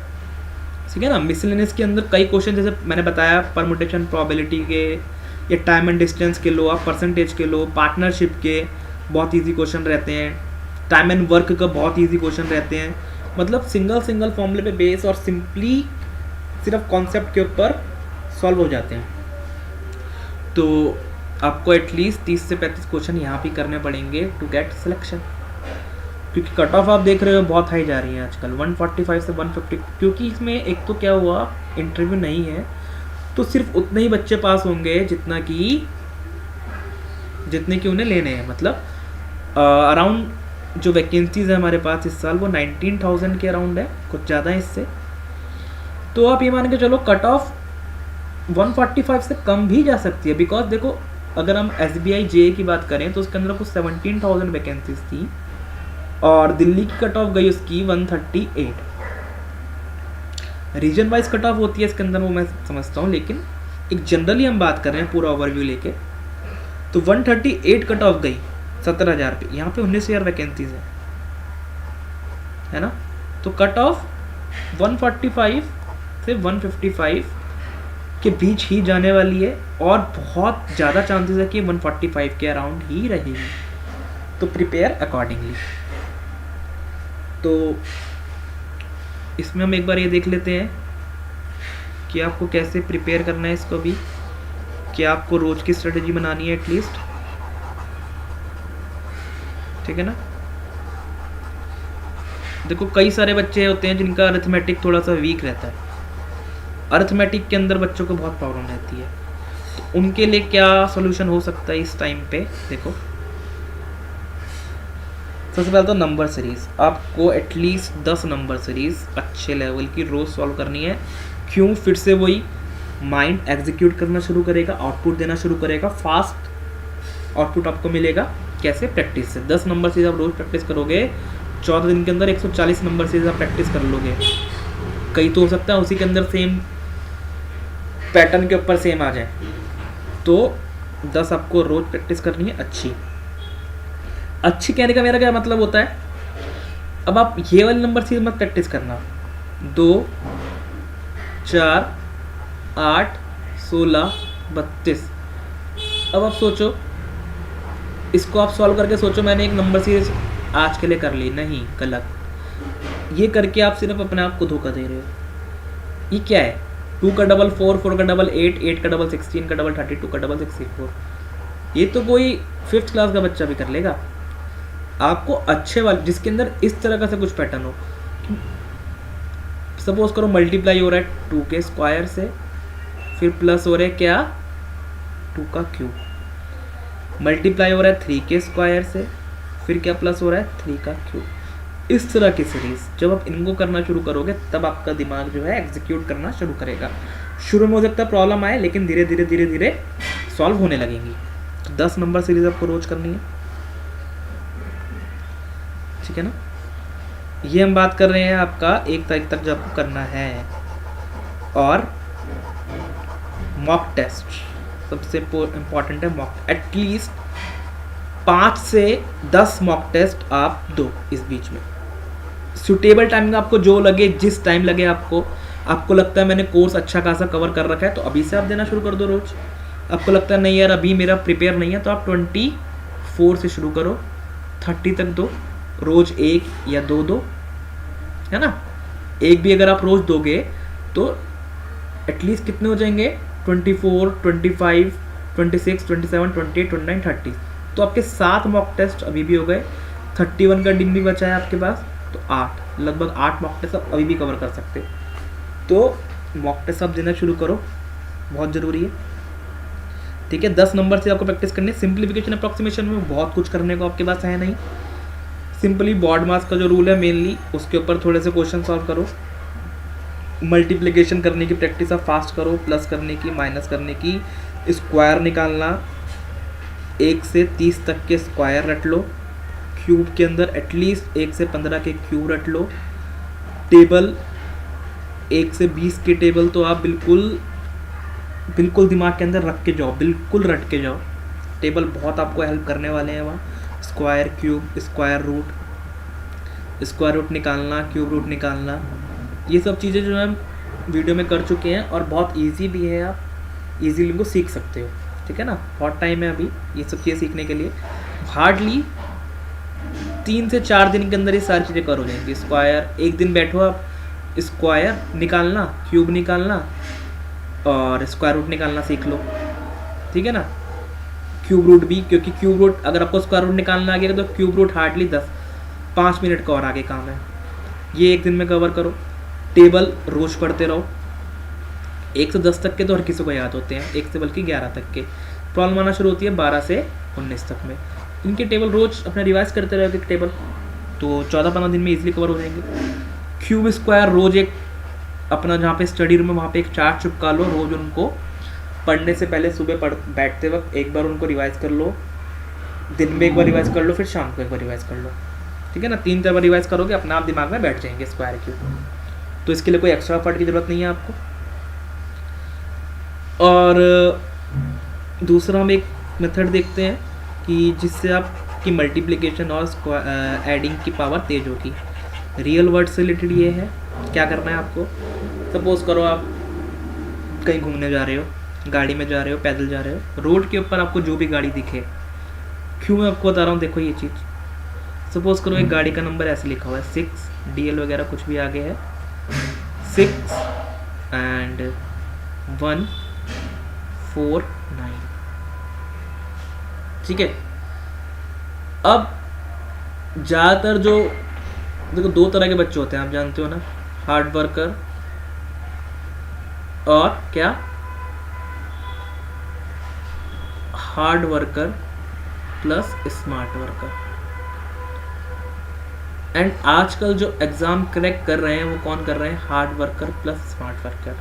ठीक है ना। मिसलेनियस के अंदर कई क्वेश्चन जैसे मैंने बताया, परम्यूटेशन, प्रोबेबिलिटी के, या टाइम एंड डिस्टेंस के लो, आप परसेंटेज के लो, पार्टनरशिप के बहुत इजी क्वेश्चन रहते हैं, टाइम एंड वर्क का बहुत इजी क्वेश्चन रहते हैं। मतलब सिंगल फॉर्मूले पे बेस और सिंपली सिर्फ कॉन्सेप्ट के ऊपर सॉल्व हो जाते हैं। तो आपको एटलीस्ट 30 से 35 क्वेश्चन यहाँ भी करने पड़ेंगे टू गेट सिलेक्शन, क्योंकि कट ऑफ आप देख रहे हो बहुत हाई जा रही है आजकल, 145 से 150, क्योंकि इसमें एक तो क्या हुआ, इंटरव्यू नहीं है, तो सिर्फ उतने ही बच्चे पास होंगे जितने कि उन्हें लेने हैं। मतलब अराउंड जो वैकेंसीज है हमारे पास इस साल वो 19,000 के अराउंड है, कुछ ज़्यादा है इससे। तो आप ये मान के चलो कट ऑफ 145 से कम भी जा सकती है, बिकॉज देखो अगर हम SBI JA की बात करें तो उसके अंदर कुछ 17,000 वैकेंसीज थी और दिल्ली की कट ऑफ गई उसकी 138। रीजन वाइज कट ऑफ होती है इसके अंदर, वो मैं समझता हूँ, लेकिन एक जनरली हम बात कर रहे हैं पूरा ओवरव्यू लेके, तो 138 कट ऑफ गई 17,000 पे, यहाँ पे 19,000 वैकेंसीज है ना। तो कट ऑफ 145 से 155 के बीच ही जाने वाली है और बहुत ज़्यादा चांसेस है कि 145 के अराउंड ही रहेगी। तो प्रिपेयर अकॉर्डिंगली। तो इसमें हम एक बार ये देख लेते हैं कि आपको कैसे प्रिपेयर करना है इसको भी, कि आपको रोज़ की स्ट्रेटेजी बनानी है एटलीस्ट, ठीक है ना। देखो कई सारे बच्चे होते हैं जिनका अरिथमेटिक थोड़ा सा वीक रहता है, अरिथमेटिक के अंदर बच्चों को बहुत प्रॉब्लम रहती है, तो उनके लिए क्या सोल्यूशन हो सकता है इस टाइम पे। देखो सबसे पहले तो नंबर सीरीज़, आपको एटलीस्ट 10 नंबर सीरीज़ अच्छे लेवल की रोज़ सॉल्व करनी है। क्यों? फिर से वही माइंड एग्जीक्यूट करना शुरू करेगा, आउटपुट देना शुरू करेगा, फास्ट आउटपुट आपको मिलेगा। कैसे? प्रैक्टिस से। 10 नंबर सीरीज आप रोज़ प्रैक्टिस करोगे, 14 दिन के अंदर 140 नंबर सीरीज आप प्रैक्टिस कर लोगे। कई तो हो सकता है उसी के अंदर सेम पैटर्न के ऊपर सेम आ जाए। तो 10 आपको रोज़ प्रैक्टिस करनी है अच्छी कहने का मेरा क्या मतलब होता है, अब आप ये वाले नंबर सीरीज मत प्रैक्टिस करना, 2, 4, 8, 16, 32। अब आप सोचो, इसको आप सॉल्व करके सोचो मैंने एक नंबर सीरीज आज के लिए कर ली, नहीं, गलत। ये करके आप सिर्फ अपने आप को धोखा दे रहे हो। ये क्या है? 2 का डबल 4, 4 का डबल 8, 8 का डबल 16 का डबल 32 का डबल 64। ये तो कोई 5th क्लास का बच्चा भी कर लेगा। आपको अच्छे वाले जिसके अंदर इस तरह का से कुछ पैटर्न हो, सपोज करो मल्टीप्लाई हो रहा है 2 के स्क्वायर से, फिर प्लस हो रहा है क्या, 2 का क्यूब, मल्टीप्लाई हो रहा है 3 के स्क्वायर से, फिर क्या प्लस हो रहा है 3 का क्यूब। इस तरह की सीरीज जब आप इनको करना शुरू करोगे तब आपका दिमाग जो है एग्जीक्यूट करना शुरू करेगा। शुरू में हो सकता है प्रॉब्लम आए, लेकिन धीरे धीरे धीरे धीरे सॉल्व होने लगेंगी। तो 10 नंबर सीरीज आपको रोज करनी है, ठीक है ना। ये हम बात कर रहे हैं आपका 1 तारीख तक जब आपको करना है। और मॉक टेस्ट सबसे इम्पॉर्टेंट है। मॉक एटलीस्ट 5 से 10 मॉक टेस्ट आप दो इस बीच में। सूटेबल टाइमिंग आपको जो लगे, जिस टाइम लगे आपको लगता है मैंने कोर्स अच्छा खासा कवर कर रखा है तो अभी से आप देना शुरू कर दो रोज। आपको लगता है नहीं यार अभी मेरा प्रिपेयर नहीं है तो आप 24 से शुरू करो, 30 तक दो, रोज 1 या 2 दो, है ना। एक भी अगर आप रोज दोगे तो एटलीस्ट कितने हो जाएंगे, 24, 25, 26, 27, 28, 29, 30। तो आपके 7 मॉक टेस्ट अभी भी हो गए। 31 का दिन भी बचा है आपके पास, तो 8, लगभग 8 मॉक टेस्ट आप अभी भी कवर कर सकते हो। तो मॉक टेस्ट आप देना शुरू करो, बहुत ज़रूरी है, ठीक है। 10 नंबर से आपको प्रैक्टिस करनी है। सिंप्लीफिकेशन अप्रॉक्सीमेशन में बहुत कुछ करने को आपके पास है नहीं। सिंपली बॉड मास का जो रूल है मेनली उसके ऊपर थोड़े से क्वेश्चन सॉल्व करो। मल्टीप्लिकेशन करने की प्रैक्टिस आप फास्ट करो, प्लस करने की, माइनस करने की, स्क्वायर निकालना, 1 से 30 तक के स्क्वायर रट लो। क्यूब के अंदर एटलीस्ट 1 से 15 के क्यूब रट लो। टेबल 1 से 20 के टेबल तो आप बिल्कुल दिमाग के अंदर रख के जाओ, बिल्कुल रट के जाओ। टेबल बहुत आपको हेल्प करने वाले हैं वहाँ। स्क्वायर, क्यूब, स्क्वायर रूट निकालना, क्यूब रूट निकालना, ये सब चीज़ें जो हम वीडियो में कर चुके हैं और बहुत इजी भी है, आप इजीली इनको सीख सकते हो, ठीक है ना। बहुत टाइम है अभी ये सब चीज़ें सीखने के लिए। हार्डली 3 से 4 दिन के अंदर ये सारी चीज़ें कर हो जाएंगी। स्क्वायर एक दिन बैठो आप, स्क्वायर निकालना, क्यूब निकालना और स्क्वायर रूट निकालना सीख लो, ठीक है ना। क्यूब रूट भी, क्योंकि क्यूब रूट अगर आपको स्क्वायर रूट निकालना आ गया तो क्यूब रूट हार्डली 5 मिनट का और आगे काम है, ये एक दिन में कवर करो। टेबल रोज पढ़ते रहो, 1 से 10 तक के तो हर किसी को याद होते हैं, 1 से बल्कि 11 तक के। प्रॉब्लम आना शुरू होती है 12 से 19 तक में। इनके टेबल रोज अपना रिवाइज करते रहोगे टेबल, तो 14-15 दिन में इजीली कवर हो जाएंगे। क्यूब स्क्वायर रोज एक अपना जहाँ पे स्टडी रूम है वहाँ पे एक चार्ट चिपका लो, रोज उनको पढ़ने से पहले सुबह बैठते वक्त एक बार उनको रिवाइज कर लो, दिन में एक बार रिवाइज कर लो, फिर शाम को एक बार रिवाइज कर लो, ठीक है ना। 3-4 बार रिवाइज करोगे अपना आप दिमाग में बैठ जाएंगे स्क्वायर क्यूब। तो इसके लिए कोई एक्स्ट्रा एफर्ट की ज़रूरत नहीं है आपको। और दूसरा हम एक मेथड देखते हैं कि जिससे आपकी मल्टीप्लिकेशन और एडिंग की पावर तेज होगी। रियल वर्ड से रिलेटेड ये है, क्या करना है आपको। सपोज करो आप कहीं घूमने जा रहे हो, गाड़ी में जा रहे हो, पैदल जा रहे हो, रोड के ऊपर आपको जो भी गाड़ी दिखे, क्यों मैं आपको बता रहा हूँ, देखो ये चीज़। सपोज करो एक गाड़ी का नंबर ऐसे लिखा हुआ है 6 DL वगैरह कुछ भी आगे है, 6 एंड 1 4 9। ठीक है। अब ज़्यादातर जो देखो दो तरह के बच्चे होते हैं, आप जानते हो ना, हार्ड वर्कर और क्या, hard worker plus smart worker. And आजकल जो एग्ज़ाम क्रैक कर रहे हैं वो कौन कर रहे हैं, hard worker plus smart worker.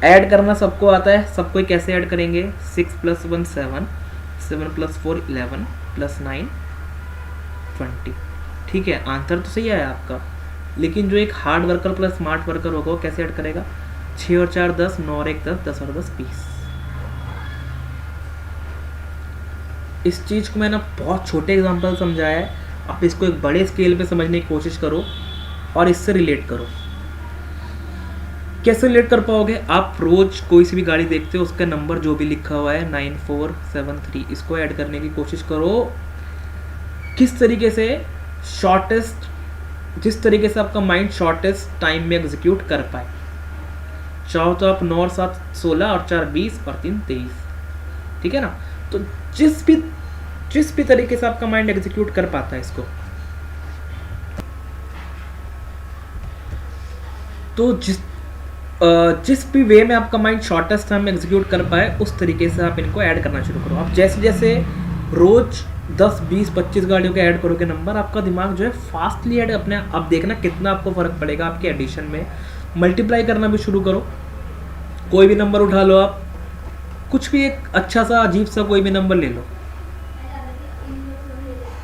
Add करना सबको आता है, सबको कैसे ऐड करेंगे, 6 + 1 7, 7 + 4 11 + 9 20। ठीक है, आंसर तो सही है आपका, लेकिन जो एक hard worker plus smart worker होगा वो कैसे ऐड करेगा, 6 और 4 10, 9 और 1 10, 10 और 10 20। इस चीज़ को मैंने बहुत छोटे एग्जांपल समझाया है, आप इसको एक बड़े स्केल पे समझने की कोशिश करो और इससे रिलेट करो। कैसे रिलेट कर पाओगे, आप रोज कोई सी भी गाड़ी देखते हो, उसका नंबर जो भी लिखा हुआ है 9473, इसको ऐड करने की कोशिश करो। किस तरीके से शॉर्टेस्ट, जिस तरीके से आपका माइंड शॉर्टेस्ट टाइम में एग्जीक्यूट कर पाए। चाहो तो आप 9 और 7 16 और 4 20 और 3 23। ठीक है ना, तो जिस भी तरीके से आपका माइंड एग्जीक्यूट कर पाता है इसको, तो जिस भी वे में आपका माइंड शॉर्टेस्ट टाइम में एग्जीक्यूट कर पाए उस तरीके से आप इनको ऐड करना शुरू करो। आप जैसे जैसे रोज 10 20 25 गाड़ियों के ऐड करोगे नंबर, आपका दिमाग जो है फास्टली ऐड अपने आप देखना कितना आपको फ़र्क पड़ेगा आपके एडिशन में। मल्टीप्लाई करना भी शुरू करो, कोई भी नंबर उठा लो, आप कुछ भी एक अच्छा सा अजीब सा कोई भी नंबर ले लो,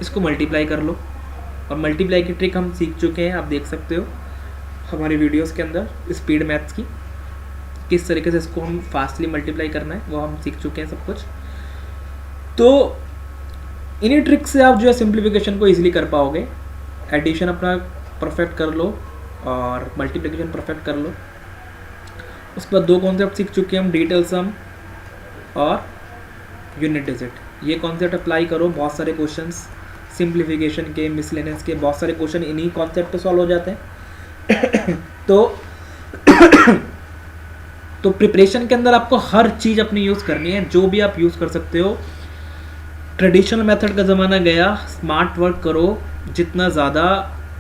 इसको मल्टीप्लाई कर लो। और मल्टीप्लाई की ट्रिक हम सीख चुके हैं, आप देख सकते हो हमारी वीडियोस के अंदर, स्पीड मैथ्स की, किस तरीके से इसको हम फास्टली मल्टीप्लाई करना है वो हम सीख चुके हैं सब कुछ। तो इन्हीं ट्रिक से आप जो है सिंप्लीफिकेशन को इजीली कर पाओगे। एडिशन अपना परफेक्ट कर लो और मल्टीप्लिकेशन परफेक्ट कर लो। उसके बाद दो कॉन्सेप्ट सीख चुके हैं हम, डिजिटल सम और यूनिट डिजिट। ये कॉन्सेप्ट अप्लाई करो, बहुत सारे क्वेश्चंस सिंप्लीफिकेशन के, मिसलेनियस के, बहुत सारे क्वेश्चन इन्हीं कॉन्सेप्ट पे सॉल्व हो जाते हैं। तो प्रिपरेशन के अंदर आपको हर चीज़ अपनी यूज़ करनी है, जो भी आप यूज़ कर सकते हो। ट्रेडिशनल मेथड का ज़माना गया, स्मार्ट वर्क करो, जितना ज़्यादा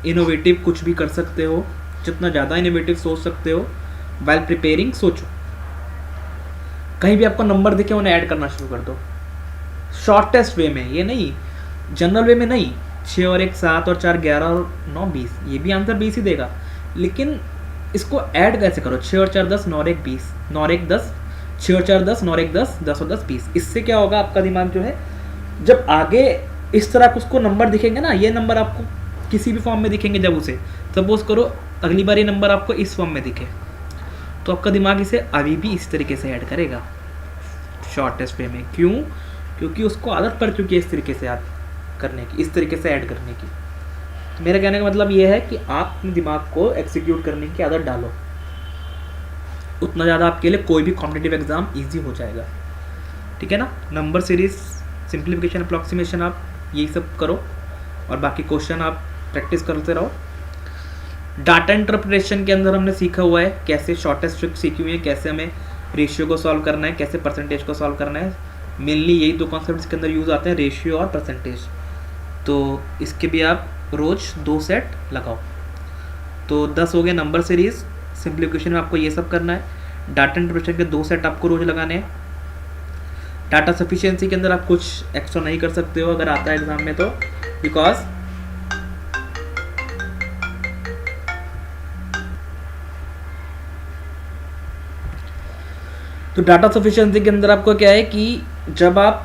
इनोवेटिव कुछ भी कर सकते हो, जितना ज़्यादा इनोवेटिव सोच सकते हो वाइल प्रिपेयरिंग सोचो। कहीं भी आपको नंबर दिखे उन्हें ऐड करना शुरू कर दो, शॉर्टेस्ट वे में, ये नहीं जनरल वे में नहीं। 6 और 1 7 और 4 11 और 9 20, ये भी आंसर 20 ही देगा, लेकिन इसको ऐड कैसे करो, 6 और 4 10, 9 और 1 20, 9 और 1 10, 6 और 4 10, 9 और 1 10, 10 और 10 20। इससे क्या होगा, आपका दिमाग जो है जब आगे इस तरह उसको नंबर दिखेंगे ना, ये नंबर आपको किसी भी फॉर्म में दिखेंगे, जब उसे सपोज करो अगली बार ये नंबर आपको इस फॉर्म में दिखे, तो आपका दिमाग इसे अभी भी इस तरीके से ऐड करेगा शॉर्टेस्ट वे में। क्यों? क्योंकि उसको आदत पड़ चुकी है इस तरीके से याद करने की, इस तरीके से ऐड करने की। तो मेरा कहने का मतलब ये है कि आप अपने दिमाग को एग्जीक्यूट करने की आदत डालो, उतना ज़्यादा आपके लिए कोई भी कॉम्पिटिटिव एग्जाम ईजी हो जाएगा। ठीक है ना, नंबर सीरीज, सिंप्लीफिकेशन, अप्रॉक्सीमेशन, आप यही सब करो और बाकी क्वेश्चन आप प्रैक्टिस करते रहो। डाटा इंटरप्रिटेशन के अंदर हमने सीखा हुआ है कैसे शॉर्टेस्ट ट्रिक सीखी हुई है, कैसे हमें रेशियो को सॉल्व करना है, कैसे परसेंटेज को सॉल्व करना है। मेनली यही दो कॉन्सेप्ट इसके अंदर यूज़ आते हैं, रेशियो और परसेंटेज। तो इसके भी आप रोज़ 2 सेट लगाओ, तो 10 हो गए नंबर सीरीज़। सिंप्लीफिकेशन में आपको ये सब करना है। डाटा इंटरप्रिटेशन के 2 सेट आपको रोज़ लगाने हैं। डाटा सफिशिएंसी के अंदर आप कुछ एक्स्ट्रा नहीं कर सकते हो अगर आता है एग्जाम में, तो बिकॉज तो डाटा सफिशिएंसी के अंदर आपको क्या है कि जब आप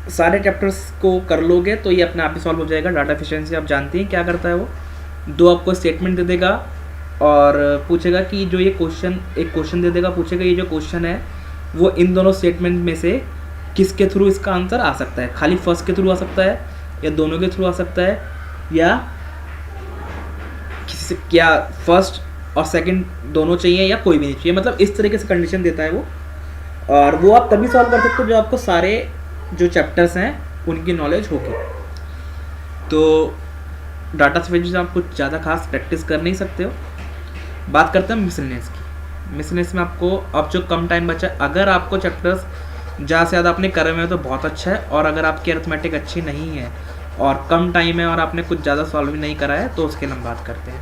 सारे चैप्टर्स को कर लोगे तो ये अपने आप ही सॉल्व हो जाएगा। डाटा एफिशिएंसी आप जानते हैं क्या करता है, वो 2 आपको स्टेटमेंट दे देगा और पूछेगा कि जो ये क्वेश्चन, एक क्वेश्चन दे देगा, पूछेगा ये जो क्वेश्चन है वो इन दोनों स्टेटमेंट में से किसके थ्रू इसका आंसर आ सकता है। खाली फर्स्ट के थ्रू आ सकता है या दोनों के थ्रू आ सकता है, या किसी से क्या फर्स्ट और सेकंड दोनों चाहिए या कोई भी नहीं चाहिए, मतलब इस तरीके से कंडीशन देता है वो। और वो आप तभी सॉल्व कर सकते हो जो आपको सारे जो चैप्टर्स हैं उनकी नॉलेज होगी। तो डाटा से आप कुछ ज़्यादा खास प्रैक्टिस कर नहीं सकते हो। बात करते हैं मिसलेनियस की। मिसलेनियस में आपको अब जो कम टाइम बचा है, अगर आपको चैप्टर्स ज़्यादा से ज़्यादा आपने करे हुए हैं तो बहुत अच्छा है, और अगर आपकी अरिथमेटिक अच्छी नहीं है और कम टाइम है और आपने कुछ ज़्यादा सॉल्व नहीं करा है तो उसके लिए हम बात करते हैं।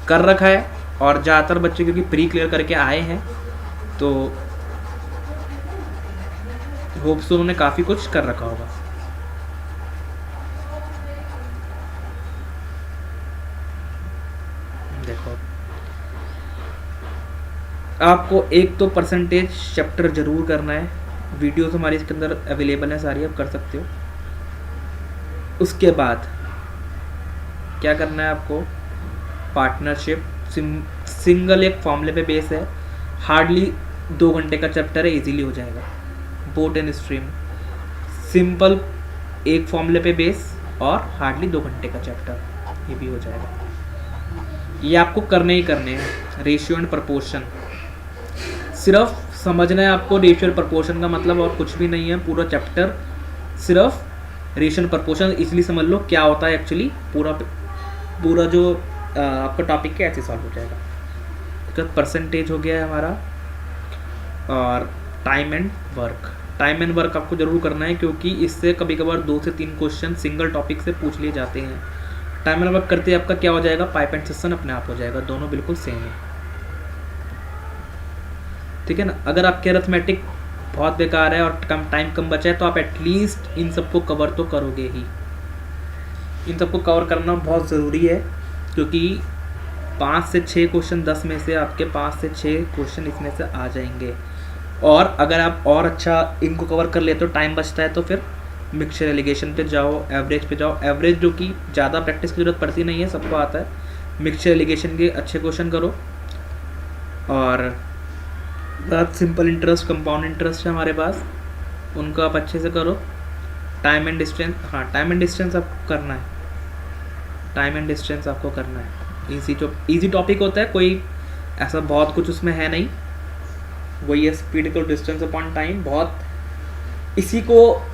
कर रखा है, और ज़्यादातर बच्चे क्योंकि प्री क्लियर करके आए हैं तो होप्स उन्होंने काफ़ी कुछ कर रखा होगा। देखो, आपको एक तो परसेंटेज चैप्टर जरूर करना है। वीडियोस हमारी इसके अंदर अवेलेबल है सारी, आप कर सकते हो। उसके बाद क्या करना है आपको, पार्टनरशिप सिंगल एक फॉर्मूले पे बेस है, हार्डली 2 घंटे का चैप्टर है, इजीली हो जाएगा। बोट एंड स्ट्रीम सिंपल एक फॉर्मूले पे बेस और हार्डली 2 घंटे का चैप्टर, ये भी हो जाएगा। ये आपको करने ही करने हैं। रेशियो एंड प्रपोर्शन सिर्फ समझना है आपको। रेशियो एंड प्रपोर्शन का मतलब और कुछ भी नहीं है, पूरा चैप्टर सिर्फ रेशियो एंड प्रपोर्शन इसलिए समझ लो क्या होता है एक्चुअली। पूरा जो आपका टॉपिक है ऐसे सॉल्व हो जाएगा। इसका परसेंटेज हो गया है हमारा, और time and work. Time and work आपको जरूर करना है, क्योंकि इससे कभी कभार 2 से 3 क्वेश्चन सिंगल टॉपिक से पूछ लिए जाते हैं। टाइम एंड वर्क करते आपका क्या हो जाएगा, पाइप एंड सेशन अपने आप हो जाएगा, दोनों बिल्कुल सेम है। ठीक है ना। अगर आपके अरिथमेटिक बहुत बेकार है और टाइम कम बचा है तो आप एटलीस्ट इन सबको कवर तो करोगे ही। इन सबको कवर करना बहुत ज़रूरी है, क्योंकि 5 से 6 क्वेश्चन 10 में से आपके 5 से 6 क्वेश्चन इसमें से आ जाएंगे। और अगर आप और अच्छा इनको कवर कर लेते हो, टाइम बचता है, तो फिर मिक्सचर एलिगेशन पे जाओ, एवरेज पे जाओ। एवरेज जो कि ज़्यादा प्रैक्टिस की ज़रूरत पड़ती नहीं है, सबको आता है। मिक्सचर एलिगेशन के अच्छे क्वेश्चन करो। और बात सिंपल इंटरेस्ट, कंपाउंड इंटरेस्ट है हमारे पास, उनको आप अच्छे से करो। टाइम एंड डिस्टेंस, हाँ टाइम एंड डिस्टेंस आपको करना है। टाइम एंड डिस्टेंस आपको करना है। ईजी टॉपिक होता है, कोई ऐसा बहुत कुछ उसमें है नहीं। वही है speed equal distance upon time. बहुत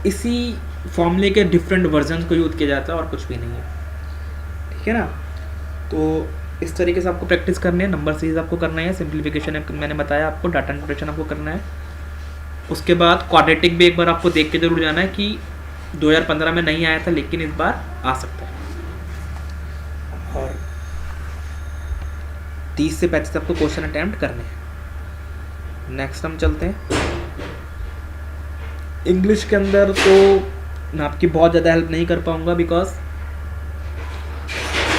इसी फॉर्मूले के डिफरेंट वर्जन को यूज़ किया जाता है और कुछ भी नहीं है। ठीक है ना। तो इस तरीके से आपको प्रैक्टिस करनी है। नंबर सीरीज आपको करना है, सिंप्लीफिकेशन मैंने बताया आपको, डाटा इंटरप्रेशन आपको करना है। उसके बाद क्वाड्रेटिक भी एक बार आपको देख के जरूर जाना है कि 2015 में नहीं आया था लेकिन इस बार आ सकता है। और 30 से 35 आपको क्वेश्चन अटैम्प्ट करने हैं। नेक्स्ट हम चलते हैं इंग्लिश के अंदर। तो मैं आपकी बहुत ज़्यादा हेल्प नहीं कर पाऊँगा, बिकॉज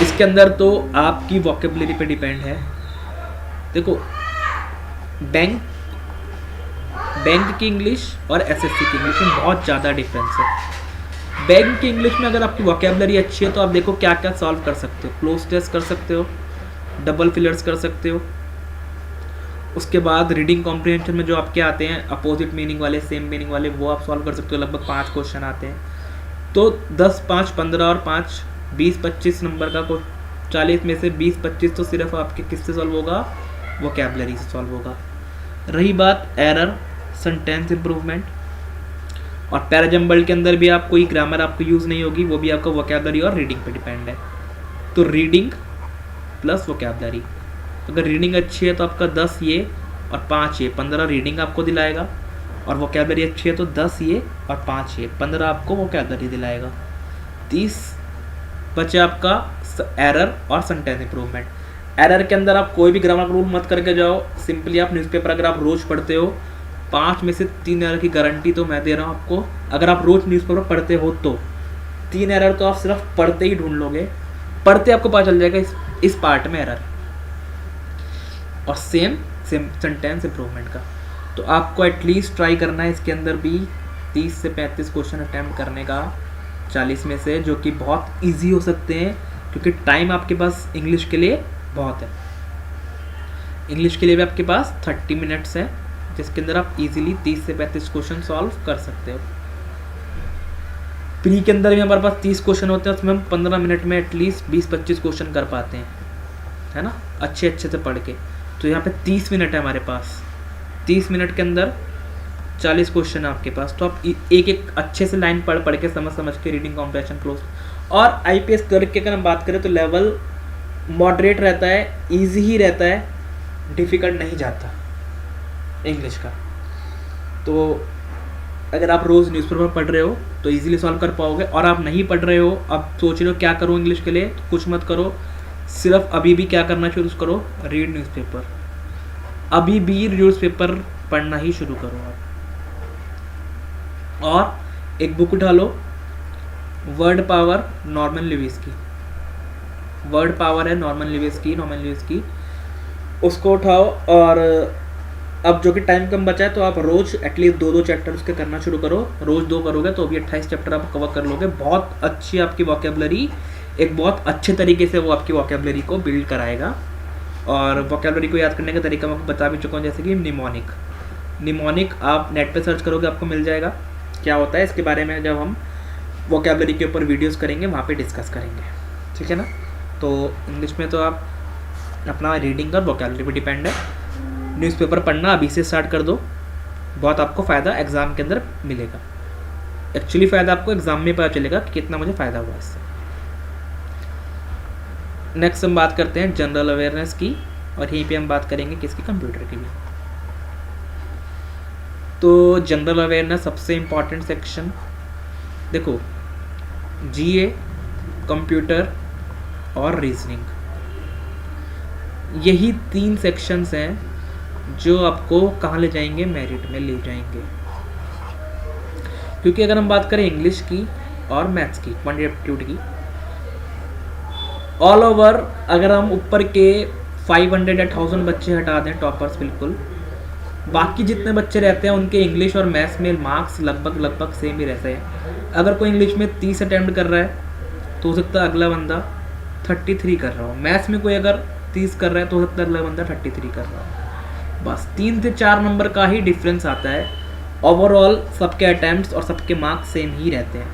इसके अंदर तो आपकी वोकेबलरी पे डिपेंड है। देखो, बैंक की इंग्लिश और एसएससी की इंग्लिश में बहुत ज़्यादा डिफरेंस है। बैंक की इंग्लिश में अगर आपकी वोकेबलरी अच्छी है तो आप देखो क्या क्या सॉल्व कर सकते हो। क्लोज टेस्ट कर सकते हो, डबल फिलर्स कर सकते हो। उसके बाद रीडिंग कॉम्प्रिहेंशन में जो आपके आते हैं अपोजिट मीनिंग वाले, सेम मीनिंग वाले, वो आप सॉल्व कर सकते हो। लगभग 5 क्वेश्चन आते हैं। तो 10, 5, 15 और 5, 20-25 नंबर का 40 में से 20-25 तो सिर्फ आपके किससे सॉल्व होगा, वोकैबुलरी से सॉल्व होगा। रही बात एरर, सेंटेंस इंप्रूवमेंट और पैराजम्बल के अंदर भी आप कोई ग्रामर आपको यूज़ नहीं होगी, वो भी आपका वोकैबुलरी और रीडिंग पे डिपेंड है। तो रीडिंग प्लस वोकैबुलरी, अगर रीडिंग अच्छी है तो आपका 10 ये और 5 ये 15 रीडिंग आपको दिलाएगा, और वोकैबुलरी अच्छी है तो 10 ये और 5 ये 15 आपको वोकैबुलरी दिलाएगा। 30 बचे आपका एरर और सेंटेंस इंप्रूवमेंट। एरर के अंदर आप कोई भी ग्रामर रूल मत करके जाओ, सिंपली आप न्यूज़पेपर अगर आप रोज़ पढ़ते हो 5 में से 3 एरर की गारंटी तो मैं दे रहा हूँ आपको। अगर आप रोज़ न्यूज़पेपर पढ़ते हो तो 3 एरर तो आप सिर्फ पढ़ते ही ढूंढ लोगे, पढ़ते आपको पता चल जाएगा इस पार्ट में एरर। और सेम सेंटेंस इंप्रूवमेंट का तो आपको एटलीस्ट ट्राई करना है इसके अंदर भी 30 से 35 क्वेश्चन अटैम्प्ट करने का 40 में से, जो कि बहुत इजी हो सकते हैं क्योंकि टाइम आपके पास इंग्लिश के लिए बहुत है। इंग्लिश के लिए भी आपके पास 30 मिनट्स है, जिसके अंदर आप इजीली 30 से 35 क्वेश्चन सॉल्व कर सकते हो। प्री के अंदर भी हमारे पास 30 क्वेश्चन होते हैं, उसमें हम 15 मिनट में एटलीस्ट 20-25 क्वेश्चन कर पाते हैं, है ना, अच्छे से पढ़ के। तो यहाँ पे 30 मिनट है हमारे पास, 30 मिनट के अंदर 40 क्वेश्चन है आपके पास। तो आप एक एक अच्छे से लाइन पढ़ के समझ के रीडिंग कॉम्प्रिहेंशन क्लोज और IPS क्लर्क की अगर हम बात करें तो लेवल मॉडरेट रहता है, इजी ही रहता है, डिफ़िकल्ट नहीं जाता इंग्लिश का। तो अगर आप रोज़ न्यूज़पेपर पढ़ रहे हो तो इजीली सॉल्व कर पाओगे, और आप नहीं पढ़ रहे हो, आप सोच रहे हो क्या करूँ इंग्लिश के लिए, तो कुछ मत करो, सिर्फ अभी भी क्या करना शुरू करो, रीड न्यूज़पेपर। अभी भी न्यूज़पेपर पढ़ना ही शुरू करो आप, और एक बुक उठा लो, वर्ड पावर नॉर्मन लिविस की, वर्ड पावर है नॉर्मन लिविस की, उसको उठाओ। और अब जो कि टाइम कम बचा है तो आप रोज़ एटलीस्ट 2-2 चैप्टर उसके करना शुरू करो। रोज़ 2 करोगे तो भी 28 चैप्टर आप कवर कर लोगे। बहुत अच्छी आपकी वोकेबलरी, एक बहुत अच्छे तरीके से वो आपकी वोकेबलरी को बिल्ड कराएगा। और वोकेबलरी को याद करने का तरीका मैं आपको बता भी चुका हूँ, जैसे कि निमोनिक आप नेट पे सर्च करोगे आपको मिल जाएगा क्या होता है। इसके बारे में जब हम वोकेबलरी के ऊपर वीडियोस करेंगे वहाँ पे डिस्कस करेंगे, ठीक है ना। तो इंग्लिश में तो आप अपना रीडिंग और वोकेबलरी पे डिपेंड है। न्यूज़पेपर पढ़ना अभी से स्टार्ट कर दो, बहुत आपको फ़ायदा एग्ज़ाम के अंदर मिलेगा। एक्चुअली फ़ायदा आपको एग्ज़ाम में पता चलेगा कि कितना मुझे फ़ायदा हुआ इससे। नेक्स्ट हम बात करते हैं जनरल अवेयरनेस की, और यहीं पे हम बात करेंगे किसकी, कंप्यूटर की भी। तो जनरल अवेयरनेस सबसे इम्पॉर्टेंट सेक्शन, देखो GA, कंप्यूटर और रीजनिंग, यही 3 सेक्शंस हैं जो आपको कहाँ ले जाएंगे, मेरिट में ले जाएंगे। क्योंकि अगर हम बात करें इंग्लिश की और मैथ्स की, क्वांटिटेटिव एप्टीट्यूड की, ऑल ओवर अगर हम ऊपर के 500 या 1000 बच्चे हटा दें टॉपर्स, बिल्कुल बाकी जितने बच्चे रहते हैं उनके इंग्लिश और मैथ्स में मार्क्स लगभग सेम ही रहते हैं। अगर कोई इंग्लिश में 30 अटैम्प्ट कर रहा है तो हो सकता है अगला बंदा 33 कर रहा हो, मैथ्स में कोई अगर 30 कर रहा है तो हो सकता है अगला बंदा 33 कर रहा हो। बस 3 से 4 नंबर का ही डिफरेंस आता है। ओवरऑल सबके अटैम्प्ट्स और सबके मार्क्स सेम ही रहते हैं,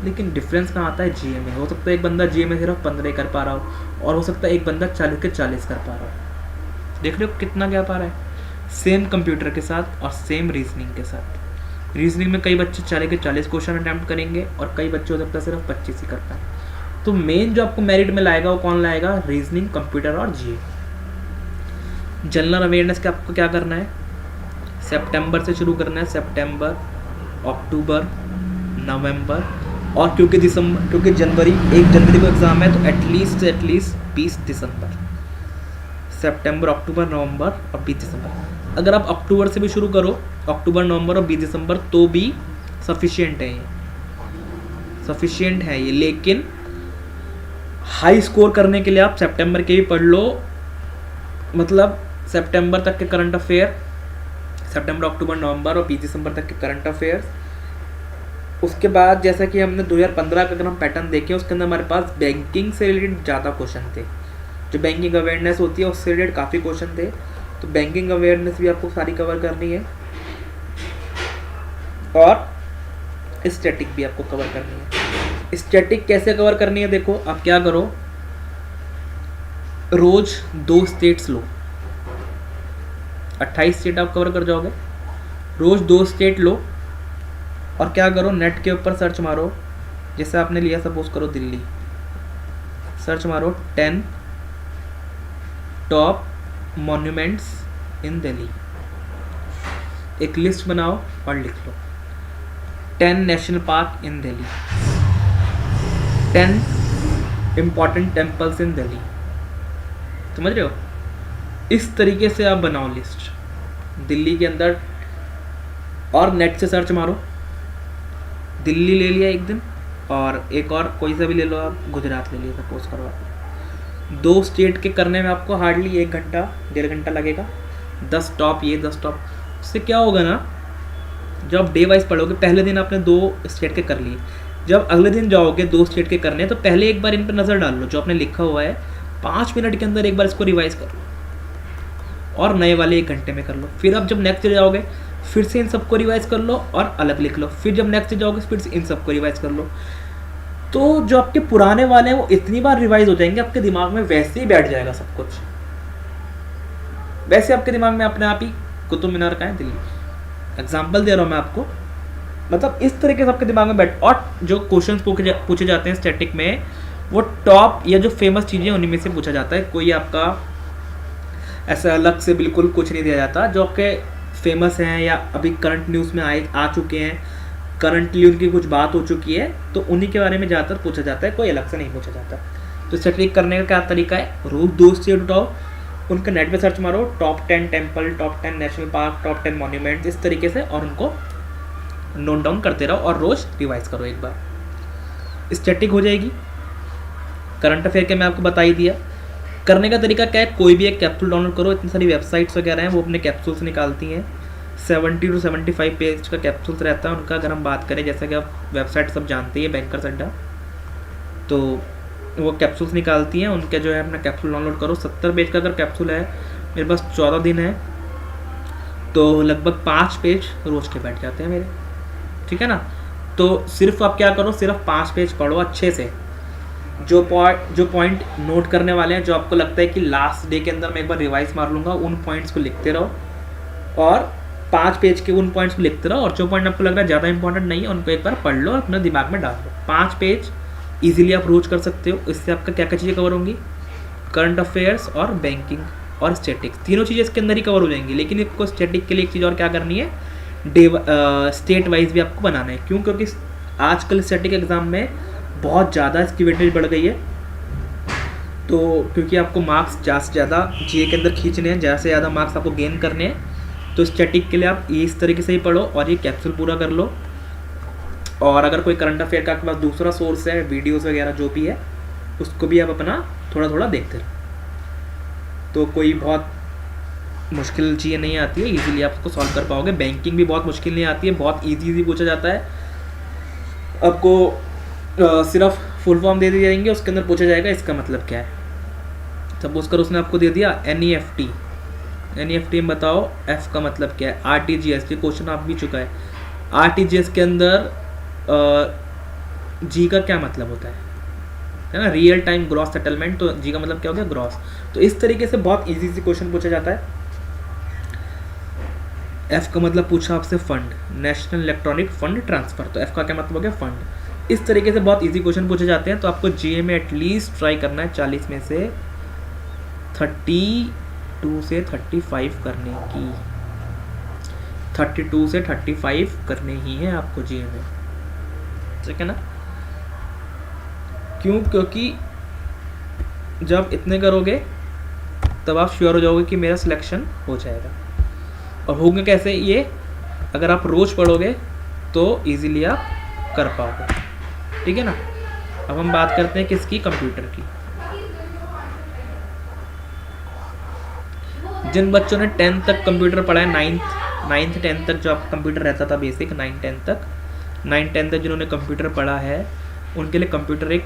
लेकिन डिफरेंस कहाँ आता है, GA में। हो सकता है एक बंदा GA में सिर्फ 15 कर पा रहा हो, और हो सकता है एक बंदा 40 के 40 कर पा रहा हो। देख रहे हो कितना गैप आ रहा है, सेम कंप्यूटर के साथ और सेम रीजनिंग के साथ। रीजनिंग में कई बच्चे 40 के 40 क्वेश्चन अटैम्प्ट करेंगे, और कई बच्चे हो सकता है सिर्फ 25 ही कर पाए। तो मेन जो आपको मेरिट में लाएगा वो कौन लाएगा, रीजनिंग, कंप्यूटर और GA। जनरल अवेयरनेस का आपको क्या करना है, सितंबर से शुरू करना है, सितंबर, अक्टूबर, नवंबर, और क्योंकि जनवरी 1 जनवरी को एग्ज़ाम है तो एटलीस्ट 20 दिसंबर, सितंबर, अक्टूबर, नवंबर और 20 दिसंबर। अगर आप अक्टूबर से भी शुरू करो, अक्टूबर, नवंबर और 20 दिसंबर, तो भी सफिशिएंट है ये। लेकिन हाई स्कोर करने के लिए आप सितंबर के भी पढ़ लो, मतलब सितंबर तक के करंट अफेयर, सितंबर, अक्टूबर, नवंबर और 20 दिसंबर तक के करंट अफेयर्स। उसके बाद जैसा कि हमने 2015 का अगर हम पैटर्न देखें, उसके अंदर हमारे पास बैंकिंग से रिलेटेड ज़्यादा क्वेश्चन थे। जो बैंकिंग अवेयरनेस होती है उससे रिलेटेड काफ़ी क्वेश्चन थे, तो बैंकिंग अवेयरनेस भी आपको सारी कवर करनी है, और स्टैटिक भी आपको कवर करनी है। स्टैटिक कैसे कवर करनी है, देखो आप क्या करो, रोज 2 स्टेट्स लो, 28 स्टेट आप कवर कर जाओगे। रोज 2 स्टेट लो, और क्या करो, नेट के ऊपर सर्च मारो, जैसे आपने लिया सपोज करो दिल्ली, सर्च मारो 10 टॉप मॉन्यूमेंट्स इन दिल्ली, एक लिस्ट बनाओ और लिख लो 10 national park in Delhi, 10 important temples in Delhi. समझ रहे हो, इस तरीके से आप बनाओ लिस्ट दिल्ली के अंदर, और नेट से सर्च मारो, दिल्ली ले लिया एक दिन, और एक और कोई सा भी ले लो आप, गुजरात ले लिया सपोज करो आप। 2 स्टेट के करने में आपको हार्डली 1 घंटा 1.5 घंटा लगेगा। 10 टॉप ये 10 टॉप, उससे क्या होगा ना, जब आप डे वाइज पढ़ोगे, पहले दिन आपने 2 स्टेट के कर लिए, जब अगले दिन जाओगे 2 स्टेट के करने, तो पहले एक बार इन पर नज़र डाल लो, जो आपने लिखा हुआ है 5 मिनट के अंदर एक बार इसको रिवाइज कर लो, और नए वाले 1 घंटे में कर लो। फिर आप जब नेक्स्ट डे जाओगे फिर से इन सबको रिवाइज कर लो और अलग लिख लो, फिर जब नेक्स्ट डे जाओगे फिर से इन सबको रिवाइज कर लो। तो जो आपके पुराने वाले हैं वो इतनी बार रिवाइज हो जाएंगे, आपके दिमाग में वैसे ही बैठ जाएगा सब कुछ, वैसे आपके दिमाग में अपने आप ही। कुतुब मीनार का है दिल्ली, एग्जाम्पल दे रहा हूँ मैं आपको, मतलब इस तरीके से आपके दिमाग में बैठ, और जो क्वेश्चंस पूछे जाते हैं स्टैटिक में, वो टॉप या जो फेमस चीज़ें उन्हीं में से पूछा जाता है। कोई आपका ऐसा अलग से बिल्कुल कुछ नहीं दिया जाता। जो आपके फेमस हैं या अभी करंट न्यूज़ में आ चुके हैं, करंटली उनकी कुछ बात हो चुकी है, तो उन्हीं के बारे में ज़्यादातर पूछा जाता है, कोई अलग से नहीं पूछा जाता। तो स्टैटिक करने का क्या तरीका है, रोज़ 2 स्टेट उठाओ, उनके नेट पे सर्च मारो, top 10 temple, top 10 national park, top 10 monuments, इस तरीके से, और उनको नोट डाउन करते रहो और रोज़ रिवाइज करो एक बार, स्टैटिक हो जाएगी। करंट अफेयर के मैं आपको बता ही दिया। करने का तरीका क्या है, कोई भी एक कैप्सूल डाउनलोड करो, इतनी सारी वेबसाइट्स वगैरह हैं वो अपने कैप्सूल्स निकालती हैं, 70 to 75 पेज का कैप्सूल्स रहता है उनका। अगर हम बात करें, जैसे कि आप वेबसाइट सब जानते हैं बैंकर्स अड्डा, तो वो कैप्सूल्स निकालती हैं, उनके जो है अपना कैप्सूल डाउनलोड करो। 70 पेज का अगर कैप्सूल है, मेरे पास 14 दिन है, तो लगभग 5 पेज रोज़ के बैठ जाते हैं मेरे, ठीक है ना। तो सिर्फ आप क्या करो, सिर्फ 5 पेज पढ़ो अच्छे से, जो पॉइंट नोट करने वाले हैं, जो आपको लगता है कि लास्ट डे के अंदर मैं एक बार रिवाइज मार लूँगा, उन पॉइंट्स को लिखते रहो, और 5 पेज के उन पॉइंट्स को लिखते रहो, और जो पॉइंट आपको लग रहा है ज़्यादा इंपॉर्टेंट नहीं है उनको एक बार पढ़ लो और अपने दिमाग में डाल दो। 5 पेज ईजिली आप रोज कर सकते हो। इससे आपका क्या क्या चीज़ें कवर होंगी, करंट अफेयर्स और बैंकिंग और स्टैटिक्स, तीनों चीज़ें इसके अंदर ही कवर हो जाएंगी। लेकिन आपको स्टैटिक के लिए एक चीज़ और क्या करनी है, स्टेट वाइज भी आपको बनाना है। क्यों, क्योंकि आजकल स्टैटिक एग्जाम में बहुत ज़्यादा इसकी वेटेज बढ़ गई है। तो क्योंकि आपको मार्क्स ज़्यादा से ज़्यादा जीए के अंदर खींचने हैं, ज़्यादा से ज़्यादा मार्क्स आपको गेन करने हैं, तो स्टैटिक के लिए आप इस तरीके से ही पढ़ो और ये कैप्सूल पूरा कर लो। और अगर कोई करंट अफेयर का आपके पास दूसरा सोर्स है, वीडियोस वगैरह जो भी है, उसको भी आप अपना थोड़ा थोड़ा देखते रहो, तो कोई बहुत मुश्किल चीज़ें नहीं आती है, इजीली आप उसको सॉल्व कर पाओगे। बैंकिंग भी बहुत मुश्किल नहीं आती है, बहुत इजी पूछा जाता है। आपको सिर्फ फुल फॉर्म दे दी जाएंगे, उसके अंदर पूछा जाएगा इसका मतलब क्या है। सपोज कर उसने आपको दे दिया NEFT, NEFT में बताओ F का मतलब क्या है, RTGS, ये क्वेश्चन आप भी चुका है। RTGS के अंदर G का क्या मतलब होता है ना, रियल टाइम ग्रॉस सेटलमेंट, तो G का मतलब क्या हो गया, ग्रॉस। तो इस तरीके से बहुत इजी से क्वेश्चन पूछा जाता है। F का मतलब पूछा आपसे fund, national electronic fund transfer, तो F का क्या मतलब हो गया, फंड। इस तरीके से बहुत इजी क्वेश्चन पूछे जाते हैं। तो आपको जीए में एटलीस्ट ट्राई करना है 40 में से 32 से 35 करने की, 32 से 35 करने ही है आपको जीए में, ठीक है ना। क्यों, क्योंकि जब इतने करोगे तब आप श्योर हो जाओगे कि मेरा सिलेक्शन हो जाएगा। और होंगे कैसे ये, अगर आप रोज पढ़ोगे तो इजीली आप कर पाओगे, ठीक है ना। अब हम बात करते हैं किसकी, कंप्यूटर की। जिन बच्चों ने 10th तक कंप्यूटर पढ़ा है, 9th 10th तक जो आपका कंप्यूटर रहता था बेसिक, 9 10 तक जिन्होंने कंप्यूटर पढ़ा है, उनके लिए कंप्यूटर एक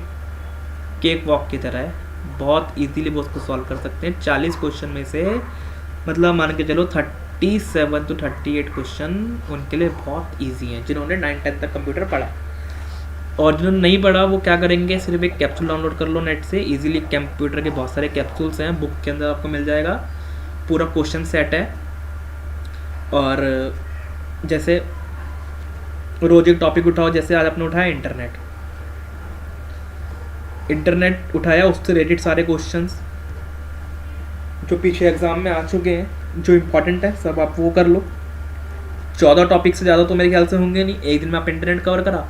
केक वॉक की तरह है, बहुत इजीली वो उसको सॉल्व कर सकते हैं। 40 क्वेश्चन में से मतलब मान के चलो 37 to 38 क्वेश्चन उनके लिए बहुत इजी हैं, जिन्होंने 9 10 तक कंप्यूटर पढ़ा है। और जिन्होंने नहीं पढ़ा वो क्या करेंगे, सिर्फ एक कैप्सूल डाउनलोड कर लो नेट से इजीली। कंप्यूटर के बहुत सारे कैप्सूल्स हैं, बुक के अंदर आपको मिल जाएगा, पूरा क्वेश्चन सेट है। और जैसे रोज एक टॉपिक उठाओ, जैसे आज आपने उठाया इंटरनेट उठाया, उससे रिलेटेड सारे क्वेश्चंस जो पीछे एग्जाम में आ चुके हैं, जो इम्पोर्टेंट है सब आप वो कर लो। 14 टॉपिक से ज़्यादा तो मेरे ख्याल से होंगे नहीं। एक दिन में आप इंटरनेट कवर करा,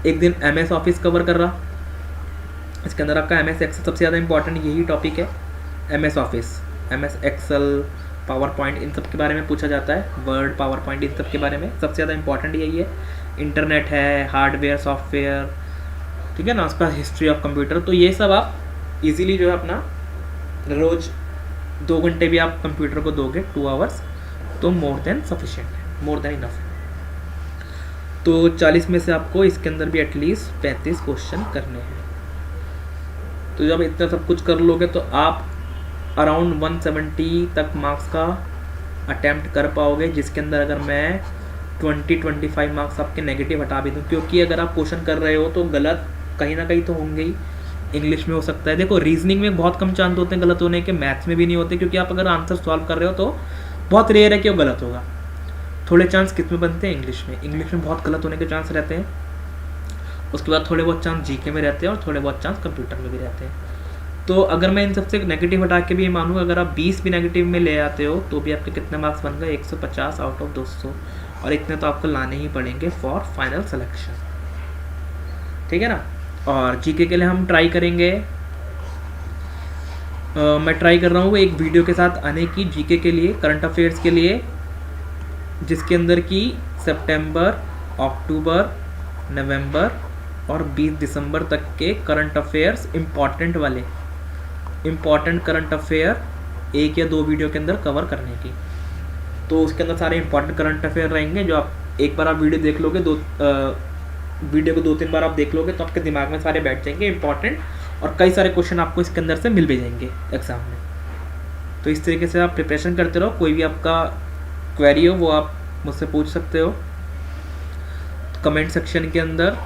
एक दिन MS ऑफिस कवर कर रहा, इसके अंदर आपका MS एक्सेल सबसे ज़्यादा इंपॉर्टेंट यही टॉपिक है। MS office, MS Excel, PowerPoint, इन सब के बारे में पूछा जाता है, वर्ड, पावर पॉइंट, इन सब के बारे में सबसे ज़्यादा इंपॉर्टेंट यही है। इंटरनेट है, हार्डवेयर, सॉफ्टवेयर, ठीक है ना, उसका हिस्ट्री ऑफ कंप्यूटर। तो ये सब आप इजीली जो है अपना रोज़ 2 घंटे भी आप कंप्यूटर को दोगे, 2 आवर्स, तो मोर देन सफिशिएंट है, मोर देन इनफ है। तो 40 में से आपको इसके अंदर भी एटलीस्ट 35 क्वेश्चन करने हैं। तो जब इतना सब कुछ कर लोगे तो आप अराउंड 170 तक मार्क्स का अटैम्प्ट कर पाओगे, जिसके अंदर अगर मैं 20-25 मार्क्स आपके नेगेटिव हटा भी दूँ, क्योंकि अगर आप क्वेश्चन कर रहे हो तो गलत कहीं ना कहीं तो होंगे ही। इंग्लिश में हो सकता है, देखो रीजनिंग में बहुत कम चांस होते हैं गलत होने के, मैथ्स में भी नहीं होते, क्योंकि आप अगर आंसर सॉल्व कर रहे हो तो बहुत रेयर है कि वो गलत होगा। थोड़े चांस किस में बनते हैं, इंग्लिश में। इंग्लिश में बहुत गलत होने के चांस रहते हैं। उसके बाद थोड़े बहुत चांस जीके में रहते हैं और थोड़े बहुत चांस कंप्यूटर में भी रहते हैं। तो अगर मैं इन सबसे नेगेटिव हटा के भी ये मानूँ, अगर आप 20 भी नेगेटिव में ले आते हो तो भी आपके कितने मार्क्स बन गए, 150 आउट ऑफ 200, और इतने तो आपको लाने ही पड़ेंगे फॉर फाइनल सिलेक्शन, ठीक है ना। और जीके के लिए हम ट्राई करेंगे, मैं ट्राई कर रहा हूँ एक वीडियो के साथ आने की जीके के लिए, करंट अफेयर्स के लिए, जिसके अंदर की सितंबर, अक्टूबर, नवंबर और 20 दिसंबर तक के current affairs, important current affair 1 या 2 वीडियो के अंदर कवर करने की। तो उसके अंदर सारे इंपॉर्टेंट करंट अफेयर रहेंगे, जो आप एक बार आप वीडियो देख लोगे, वीडियो को 2-3 बार आप देख लोगे तो आपके दिमाग में सारे बैठ जाएंगे इंपॉर्टेंट, और कई सारे क्वेश्चन आपको इसके अंदर से मिल भी जाएंगे एग्जाम में। तो इस तरीके से आप प्रिपरेशन करते रहो। कोई भी आपका क्वेरी हो वो आप मुझसे पूछ सकते हो कमेंट सेक्शन के अंदर,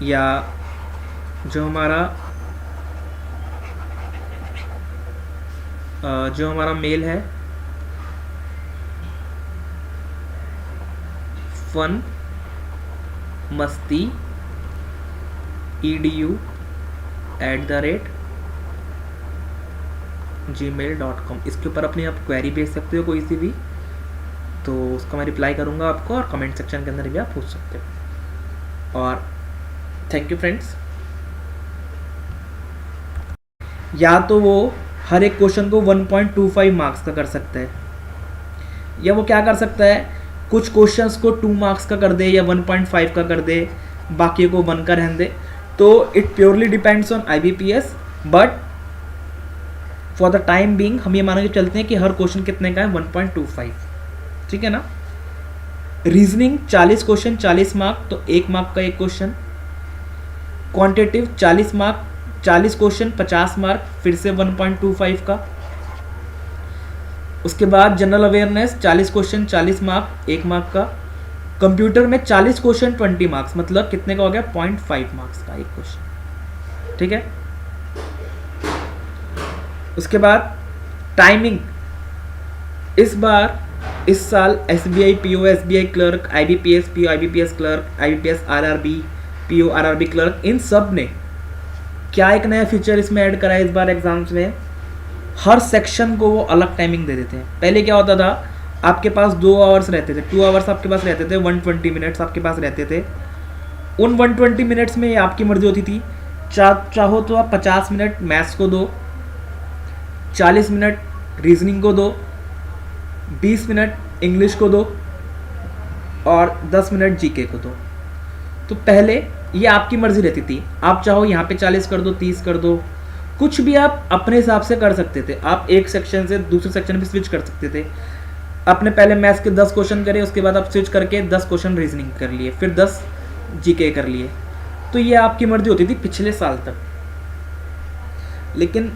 या जो हमारा मेल है funmasti@gmail.com, इसके ऊपर अपनी आप क्वेरी भेज सकते हो कोई सी भी, तो उसका मैं रिप्लाई करूँगा आपको, और कमेंट सेक्शन के अंदर भी आप पूछ सकते हो। और थैंक यू फ्रेंड्स। या तो वो हर एक क्वेश्चन को 1.25 मार्क्स का कर सकता है, या वो क्या कर सकता है, कुछ क्वेश्चंस को 2 मार्क्स का कर दे या 1.5 का कर दे, बाकी को 1 का रहने दे। तो it purely depends on IBPS, but for the time being हम ये मान के चलते हैं कि हर क्वेश्चन कितने का है, 1.25, ठीक है ना। रीजनिंग 40 क्वेश्चन 40 मार्क, तो 1 मार्क का एक question. Quantitative 40 mark 40 question 50 mark, फिर से 1.25 का। उसके बाद general awareness 40 question 40 mark 1 mark का। कंप्यूटर में 40 क्वेश्चन 20 मार्क्स, मतलब कितने का हो गया, 0.5 मार्क्स का एक क्वेश्चन, ठीक है। उसके बाद टाइमिंग, इस साल SBI PO SBI clerk, IBPS PO IBPS clerk, IBPS RRB PO RRB clerk, इन सब ने क्या एक नया फीचर इसमें ऐड करा है इस बार एग्जाम्स में, हर सेक्शन को वो अलग टाइमिंग दे देते हैं। पहले क्या होता था, आपके पास 2 आवर्स रहते थे, 2 आवर्स आपके पास रहते थे, 120 मिनट्स आपके पास रहते थे। उन 120 मिनट्स में आपकी मर्जी होती थी, चाहो तो आप 50 मिनट मैथ्स को दो, 40 मिनट रीजनिंग को दो, 20 मिनट इंग्लिश को दो, और 10 मिनट जीके को दो। तो पहले ये आपकी मर्जी रहती थी, आप चाहो यहाँ पे 40 कर दो, 30 कर दो, कुछ भी आप अपने हिसाब से कर सकते थे। आप एक सेक्शन से दूसरे सेक्शन में स्विच कर सकते थे। आपने पहले मैथ्स के 10 क्वेश्चन करे, उसके बाद आप स्विच करके 10 क्वेश्चन रीजनिंग कर लिए, फिर 10 जीके कर लिए। तो ये आपकी मर्जी होती थी पिछले साल तक। लेकिन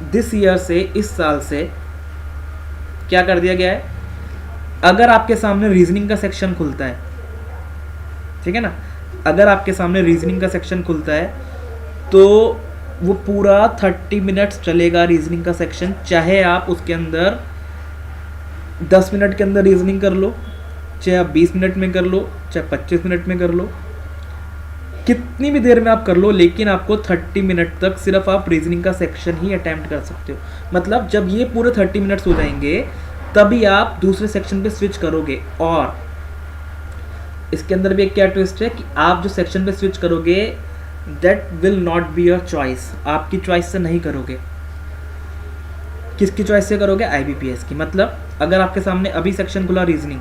दिस ईयर से, इस साल से क्या कर दिया गया है, अगर आपके सामने रीजनिंग का सेक्शन खुलता है, ठीक है ना, अगर आपके सामने रीजनिंग का सेक्शन खुलता है तो वो पूरा 30 मिनट्स चलेगा रीजनिंग का सेक्शन। चाहे आप उसके अंदर 10 मिनट के अंदर रीजनिंग कर लो, चाहे आप 20 मिनट में कर लो, चाहे 25 मिनट में कर लो, कितनी भी देर में आप कर लो, लेकिन आपको 30 मिनट तक सिर्फ आप रीजनिंग का सेक्शन ही अटेम्प्ट कर सकते हो। मतलब जब ये पूरे 30 मिनट्स हो जाएंगे तभी आप दूसरे सेक्शन पे स्विच करोगे। और इसके अंदर भी एक क्या ट्विस्ट है कि आप जो सेक्शन पे स्विच करोगे that will not be your choice, आपकी चॉइस से नहीं करोगे। किसकी चॉइस से करोगे, IBPS की। मतलब अगर आपके सामने अभी सेक्शन खुला रीजनिंग,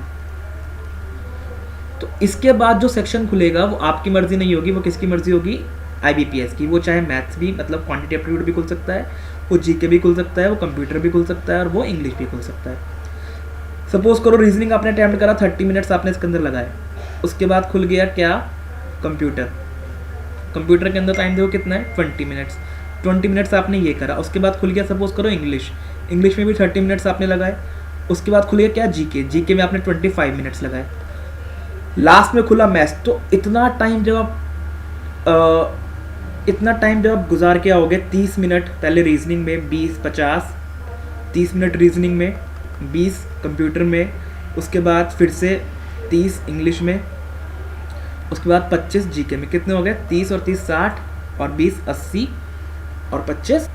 तो इसके बाद जो सेक्शन खुलेगा वो आपकी मर्जी नहीं होगी, वो किसकी मर्जी होगी, IBPS की। वो चाहे मैथ्स भी, मतलब क्वांटिटी एप्टीट्यूड भी खुल सकता है, वो जीके भी खुल सकता है, वो कंप्यूटर भी खुल सकता है, और वो इंग्लिश भी खुल सकता है। सपोज करो रीजनिंग आपने अटेम्प्ट करा, 30 मिनट्स आपने इसके अंदर लगाए, उसके बाद खुल गया क्या, कंप्यूटर। कंप्यूटर के अंदर टाइम देखो कितना है, 20 मिनट्स। 20 मिनट्स आपने ये करा, उसके बाद खुल गया सपोज करो इंग्लिश। इंग्लिश में भी 30 मिनट्स आपने लगाए, उसके बाद खुल गया क्या, जीके। जीके में आपने 25 मिनट्स लगाए, लास्ट में खुला मैथ्स। तो इतना टाइम जब आप गुजार के आओगे, 30 मिनट पहले रीजनिंग में, 20 50 30 मिनट रीजनिंग में, 20 कंप्यूटर में, उसके बाद फिर से 30 इंग्लिश में, उसके बाद 25 जीके में। कितने हो गए? 30 और 30 60 और 20 80 और 25।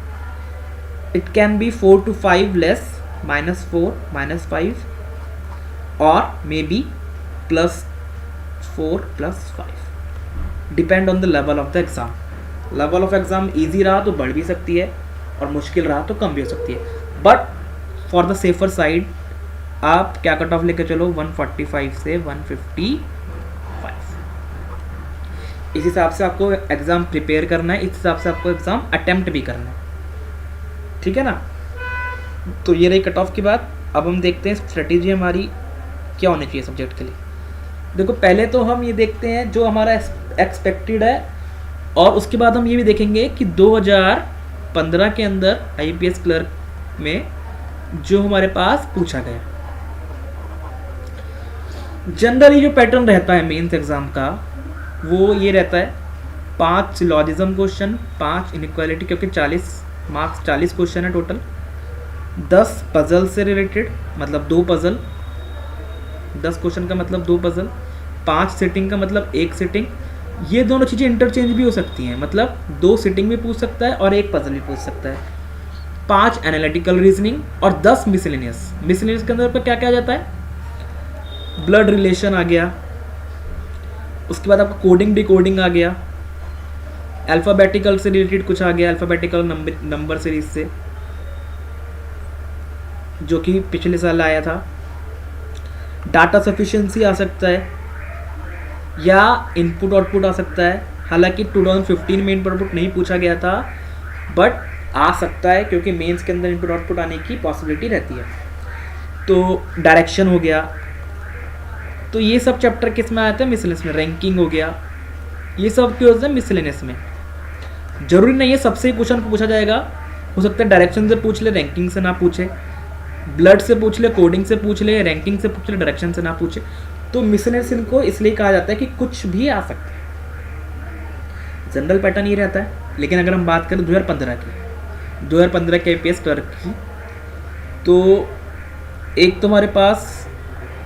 It can be 4 to 5 less, -4 -5 और may be +4 +5, depend on the level of the exam. Level of exam easy रहा तो बढ़ भी सकती है और मुश्किल रहा तो कम भी हो सकती है। But for the safer side आप क्या कट ऑफ लेके चलो? 145 से 155। इस हिसाब से आपको एग्ज़ाम प्रिपेयर करना है, इस हिसाब से आपको एग्ज़ाम अटेम्प्ट भी करना है, ठीक है ना। तो ये रही कट ऑफ की बात। अब हम देखते हैं स्ट्रेटेजी हमारी क्या होनी चाहिए सब्जेक्ट के लिए। देखो पहले तो हम ये देखते हैं जो हमारा एक्सपेक्टेड है, और उसके बाद हम ये भी देखेंगे कि 2015 के अंदर IPS क्लर्क में जो हमारे पास पूछा गया। जनरली जो पैटर्न रहता है मेंस एग्जाम का वो ये रहता है 5 सिलॉजिज्म क्वेश्चन, 5 इनइक्वालिटी, क्योंकि 40 मार्क्स 40 क्वेश्चन है टोटल, 10 पजल से रिलेटेड, मतलब 2 पजल, 10 क्वेश्चन का मतलब 2 पजल, 5 सिटिंग का मतलब 1 सिटिंग। ये दोनों चीज़ें इंटरचेंज भी हो सकती हैं, मतलब 2 सिटिंग भी पूछ सकता है और 1 पजल भी पूछ सकता है। 5 एनालिटिकल रीजनिंग और 10 मिसलेनियस। मिसलेनियस के अंदर पर क्या क्या जाता है? ब्लड रिलेशन आ गया, उसके बाद आपका कोडिंग डिकोडिंग आ गया, अल्फ़ाबेटिकल से रिलेटेड कुछ आ गया, अल्फ़ाबेटिकल नंबर सीरीज से जो कि पिछले साल आया था। डाटा सफिशिएंसी आ सकता है या इनपुट आउटपुट आ सकता है। हालांकि 2015 में इनपुट आउटपुट नहीं पूछा गया था, बट आ सकता है क्योंकि मेंस के अंदर इनपुट आउटपुट आने की पॉसिबिलिटी रहती है। तो डायरेक्शन हो गया, तो ये सब चैप्टर किस में आते हैं? मिसलेनियस में। रैंकिंग हो गया, ये सब क्यों होता है? मिसलेनियस में। जरूरी नहीं है सबसे ही क्वेश्चन पूछा जाएगा, हो सकता है डायरेक्शन से पूछ ले, रैंकिंग से ना पूछे, ब्लड से पूछ ले, कोडिंग से पूछ ले, रैंकिंग से पूछ ले, डायरेक्शन से ना पूछे। तो मिसलेनियस इनको इसलिए कहा जाता है कि कुछ भी आ सकता है। जनरल पैटर्न ये रहता है। लेकिन अगर हम बात करें 2015 की, 2015 के IPS क्लर्क की, तो एक तुम्हारे पास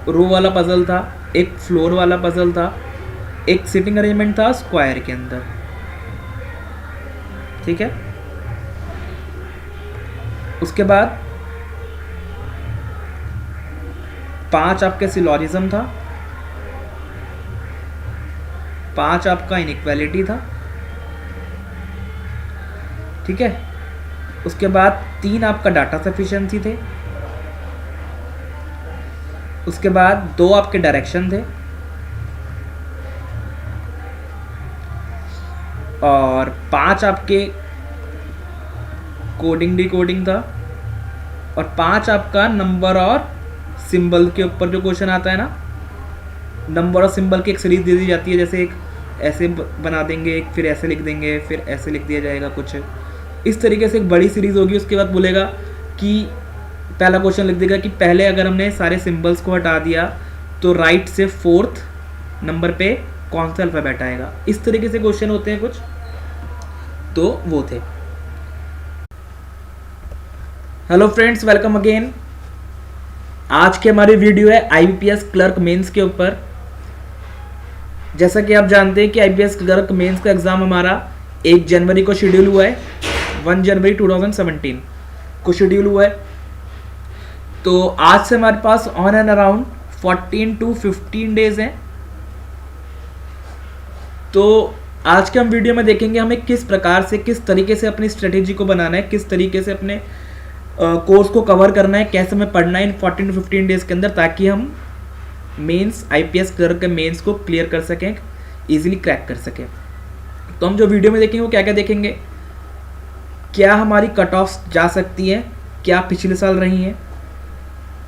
रो वाला पजल था, एक फ्लोर वाला पजल था, एक सिटिंग अरेंजमेंट था स्क्वायर के अंदर, ठीक है। उसके बाद 5 आपके सिलॉजिज्म था, 5 आपका इनइक्वालिटी था, ठीक है। उसके बाद 3 आपका डाटा सफिशिएंसी थे, उसके बाद 2 आपके डायरेक्शन थे, और 5 आपके कोडिंग डिकोडिंग था, और 5 आपका नंबर और सिंबल के ऊपर जो क्वेश्चन आता है ना, नंबर और सिंबल की एक सीरीज दे दी जाती है, जैसे एक ऐसे बना देंगे, एक फिर ऐसे लिख देंगे, फिर ऐसे लिख दिया जाएगा, कुछ इस तरीके से एक बड़ी सीरीज होगी। उसके बाद बोलेगा कि पहला क्वेश्चन लिख देगा कि पहले अगर हमने सारे सिंबल्स को हटा दिया तो राइट से 4th नंबर पे कौन सा अल्फ़ाबेट आएगा। इस तरीके से क्वेश्चन होते हैं कुछ, तो वो थे। Hello friends, welcome again. आज के हमारी वीडियो है IPS क्लर्क मेंस के ऊपर। जैसा कि आप जानते हैं कि IPS क्लर्क मेंस का एग्ज़ाम हमारा 1 जनवरी को शेड्यूल हुआ है, 1 जनवरी 2017 को शेड्यूल हुआ है। तो आज से हमारे pass on and around 14 to 15 days हैं। तो आज के हम वीडियो में देखेंगे हमें किस प्रकार से, किस तरीके से अपनी स्ट्रेटेजी को बनाना है, किस तरीके से अपने कोर्स को कवर करना है, कैसे हमें पढ़ना है इन 14 to 15 डेज के अंदर, ताकि हम मेंस IPS क्लर्क के मेंस को क्लियर कर सकें, इजीली क्रैक कर सकें। तो हम जो वीडियो में देखेंगे वो क्या क्या देखेंगे, क्या हमारी कट ऑफ्स जा सकती हैं, क्या पिछले साल रही हैं,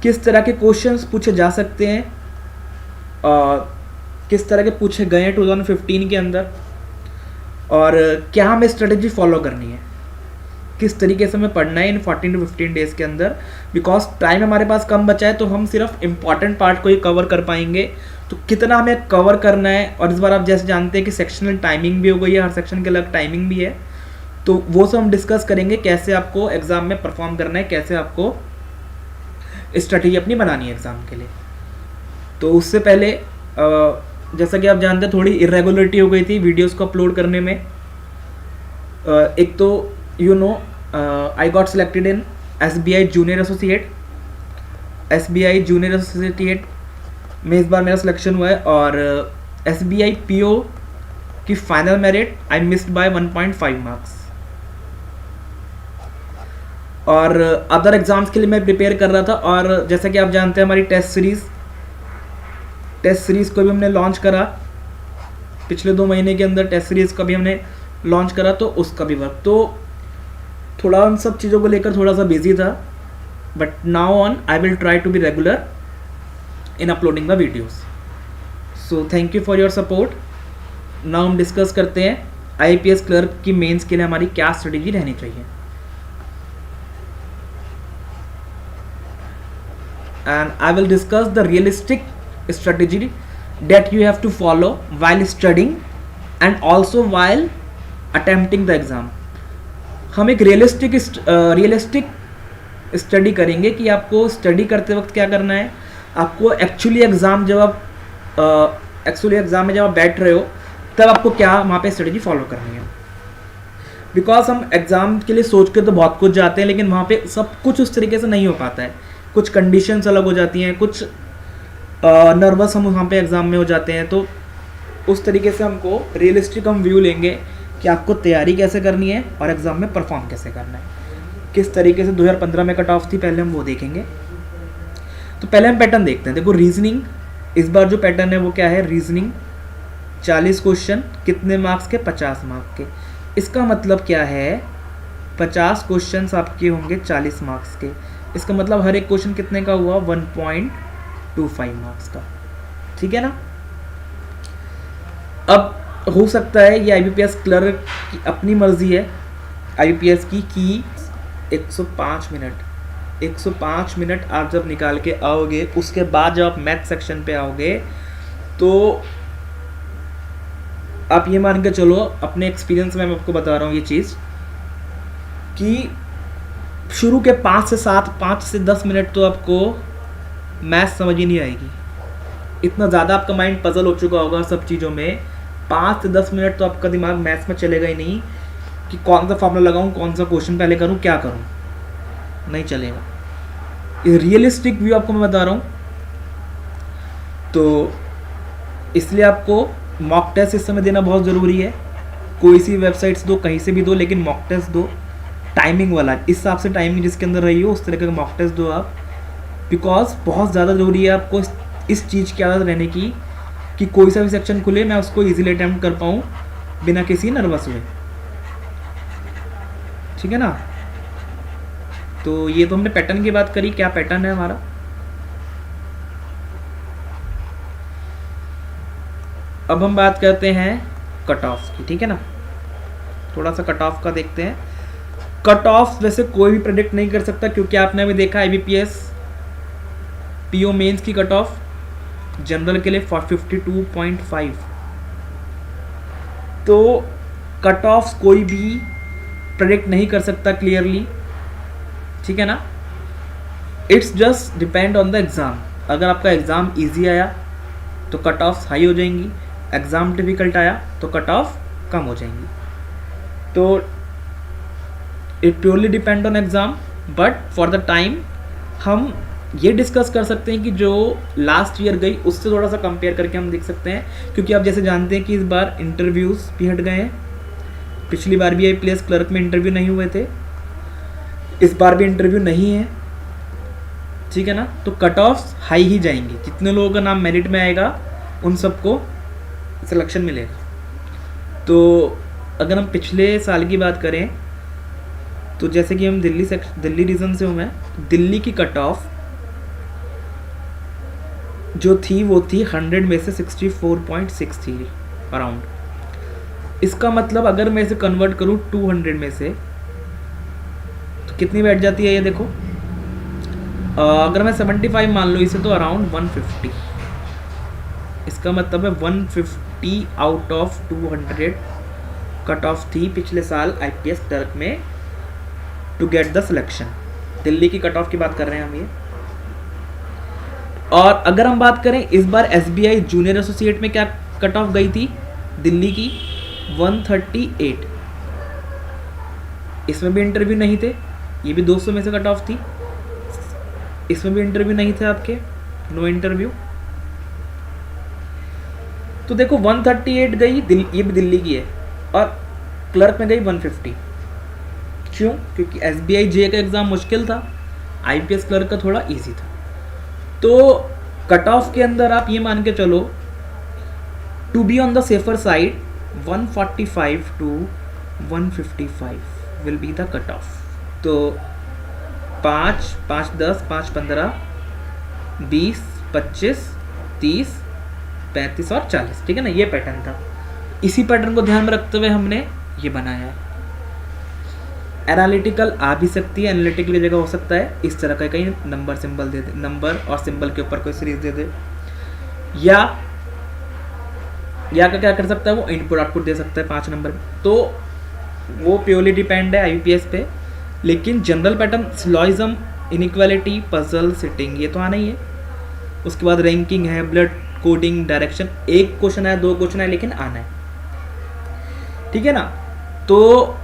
किस तरह के क्वेश्चंस पूछे जा सकते हैं, किस तरह के पूछे गए हैं 2015 के अंदर, और क्या हमें स्ट्रेटेजी फॉलो करनी है, किस तरीके से हमें पढ़ना है इन 14 to 15 डेज़ के अंदर। बिकॉज टाइम हमारे पास कम बचा है, तो हम सिर्फ इम्पॉर्टेंट पार्ट को ही कवर कर पाएंगे। तो कितना हमें कवर करना है, और इस बार आप जैसे जानते हैं कि सेक्शनल टाइमिंग भी हो गई है, हर सेक्शन के अलग टाइमिंग भी है। तो वो सब हम डिस्कस करेंगे, कैसे आपको एग्ज़ाम में परफॉर्म करना है, कैसे आपको स्ट्रेटेजी अपनी बनानी है एग्ज़ाम के लिए। तो उससे पहले जैसा कि आप जानते हैं थोड़ी इरेगुलरिटी हो गई थी वीडियोस को अपलोड करने में। एक तो I got selected in SBI junior associate, SBI junior associate में इस बार मेरा सिलेक्शन हुआ है। और SBI PO की final merit I missed by 1.5 marks. और अदर एग्जाम्स के लिए मैं प्रिपेयर कर रहा था, और जैसा कि आप जानते हैं हमारी टेस्ट सीरीज़ को भी हमने लॉन्च करा पिछले 2 महीने के अंदर। टेस्ट सीरीज़ का भी हमने लॉन्च करा, तो उसका भी वर्क, तो थोड़ा उन सब चीज़ों को लेकर थोड़ा सा बिजी था। But now on I will try to be regular in uploading the videos. So thank you for your support. Now हम डिस्कस करते हैं IAPS क्लर्क की मेंस के लिए हमारी क्या स्ट्रेटेजी रहनी चाहिए। And I will discuss the realistic strategy that you have to follow while studying and also while attempting the exam. हम एक रियलिस्टिक स्टडी करेंगे कि आपको स्टडी करते वक्त क्या करना है। आपको एक्चुअली एग्ज़ाम में जब आप बैठ रहे हो तब आपको क्या वहाँ पे स्ट्रेटजी फॉलो करनी है। बिकॉज हम एग्ज़ाम के लिए सोच के तो बहुत कुछ जाते हैं, लेकिन वहाँ पे सब कुछ उस तरीके से नहीं हो पाता है। कुछ कंडीशंस अलग हो जाती हैं, कुछ नर्वस हम वहाँ पे एग्ज़ाम में हो जाते हैं। तो उस तरीके से हमको रियलिस्टिक हम व्यू लेंगे कि आपको तैयारी कैसे करनी है और एग्ज़ाम में परफॉर्म कैसे करना है। किस तरीके से 2015 में कट ऑफ थी पहले हम वो देखेंगे। तो पहले हम पैटर्न देखते हैं। देखो रीजनिंग, इस बार जो पैटर्न है वो क्या है, रीजनिंग 40 क्वेश्चन, कितने मार्क्स के, 50 मार्क्स के। इसका मतलब क्या है, 50 क्वेश्चन आपके होंगे 40 मार्क्स के। इसका मतलब हर एक क्वेश्चन कितने का हुआ, 1.25 मार्क्स का। ठीक है ना। अब हो सकता है ये IBPS क्लर्क की अपनी मर्जी है IBPS की कि 105 मिनट आप जब निकाल के आओगे, उसके बाद जब आप मैथ सेक्शन पे आओगे तो आप ये मान के चलो, अपने एक्सपीरियंस में मैं आपको बता रहा हूँ ये चीज़, कि शुरू के 5 से 10 मिनट तो आपको मैथ समझ ही नहीं आएगी। इतना ज़्यादा आपका माइंड पजल हो चुका होगा सब चीज़ों में। 5 से 10 मिनट तो आपका दिमाग मैथ्स में चलेगा ही नहीं कि कौन सा फॉर्मूला लगाऊं, कौन सा क्वेश्चन पहले करूं, क्या करूं, नहीं चलेगा। ये रियलिस्टिक व्यू आपको मैं बता रहा हूं। तो इसलिए आपको मॉक टेस्ट इस समय देना बहुत ज़रूरी है। कोई सी वेबसाइट्स दो, कहीं से भी दो, लेकिन मॉक टेस्ट दो टाइमिंग वाला। इस हिसाब से टाइमिंग जिसके अंदर रही हो उस तरह का मॉक टेस्ट दो आप। बिकॉज बहुत ज़्यादा ज़रूरी है आपको इस चीज़ की आदत रहने की कि कोई सा भी सेक्शन खुले मैं उसको इजीली अटैम्प्ट कर पाऊँ बिना किसी नर्वस हुए। ठीक है ना। तो ये तो हमने पैटर्न की बात करी, क्या पैटर्न है हमारा। अब हम बात करते हैं कट ऑफ की। ठीक है ना, थोड़ा सा कट ऑफ का देखते हैं। कट ऑफ वैसे कोई भी प्रेडिक्ट नहीं कर सकता, क्योंकि आपने अभी देखा IBPS PO मेंस की कट ऑफ जनरल के लिए 52.5। तो कट ऑफ कोई भी प्रेडिक्ट नहीं कर सकता क्लियरली। ठीक है ना। It's just depend on the exam. अगर आपका एग्ज़ाम इजी आया तो कट ऑफ हाई हो जाएंगी, एग्ज़ाम डिफ़िकल्ट आया तो कट ऑफ कम हो जाएंगी। तो it purely depend on exam. But for the time हम ये डिस्कस कर सकते हैं कि जो लास्ट ईयर गई उससे थोड़ा सा कंपेयर करके हम देख सकते हैं, क्योंकि आप जैसे जानते हैं कि इस बार इंटरव्यूज़ भी हट गए हैं। पिछली बार भी IPS क्लर्क में इंटरव्यू नहीं हुए थे, इस बार भी इंटरव्यू नहीं है। ठीक है ना। तो कट ऑफ हाई ही जाएंगी। जितने लोगों का नाम मेरिट में आएगा उन सबको सिलेक्शन मिलेगा। तो अगर हम पिछले साल की बात करें तो जैसे कि हम दिल्ली रीजन से हूँ मैं, दिल्ली की कट ऑफ जो थी वो थी 100 में से 64.6 थी अराउंड। इसका मतलब अगर मैं इसे कन्वर्ट करूँ 200 में से तो कितनी बैठ जाती है ये देखो। अगर मैं 75 मान लो इसे तो अराउंड 150। इसका मतलब है 150 आउट ऑफ 200 कट ऑफ थी पिछले साल IPS क्लर्क में to get the selection. Delhi की कट ऑफ की बात कर रहे हैं हम ये। और अगर हम बात करें इस बार SBI जूनियर एसोसिएट में क्या कट ऑफ गई थी दिल्ली की, 138। इसमें भी इंटरव्यू नहीं थे, ये भी 200 में से कट ऑफ थी, इसमें भी इंटरव्यू नहीं थे आपके, नो इंटरव्यू। तो देखो 138 गई, ये भी दिल्ली की है, और क्लर्क में गई 150। क्यों? क्योंकि SBI जे का एग्ज़ाम मुश्किल था, IPS क्लर्क का थोड़ा इजी था। तो कट ऑफ के अंदर आप ये मान के चलो, to be on the safer side 145 to 155 will be the cut off. तो 5, 5, 10, 5, 15, 20, 25, 30, 35 और 40, ठीक है ना, ये पैटर्न था। इसी पैटर्न को ध्यान में रखते हुए हमने ये बनाया है। एनालिटिकल आ भी सकती है, एनालिटिकल की जगह हो सकता है इस तरह का कहीं नंबर सिंबल दे दे, नंबर और सिंबल के ऊपर कोई सीरीज दे दे, या का क्या कर सकता है वो इनपुट आउटपुट दे सकता है 5 नंबर में। तो वो प्योरली डिपेंड है IPS पे। लेकिन general pattern syllogism, inequality, puzzle, sitting, ये तो आना ही है। उसके बाद रैंकिंग है, ब्लड कोडिंग, डायरेक्शन, 1 क्वेश्चन है, 2 क्वेश्चन है, लेकिन आना है, ठीक है ना। तो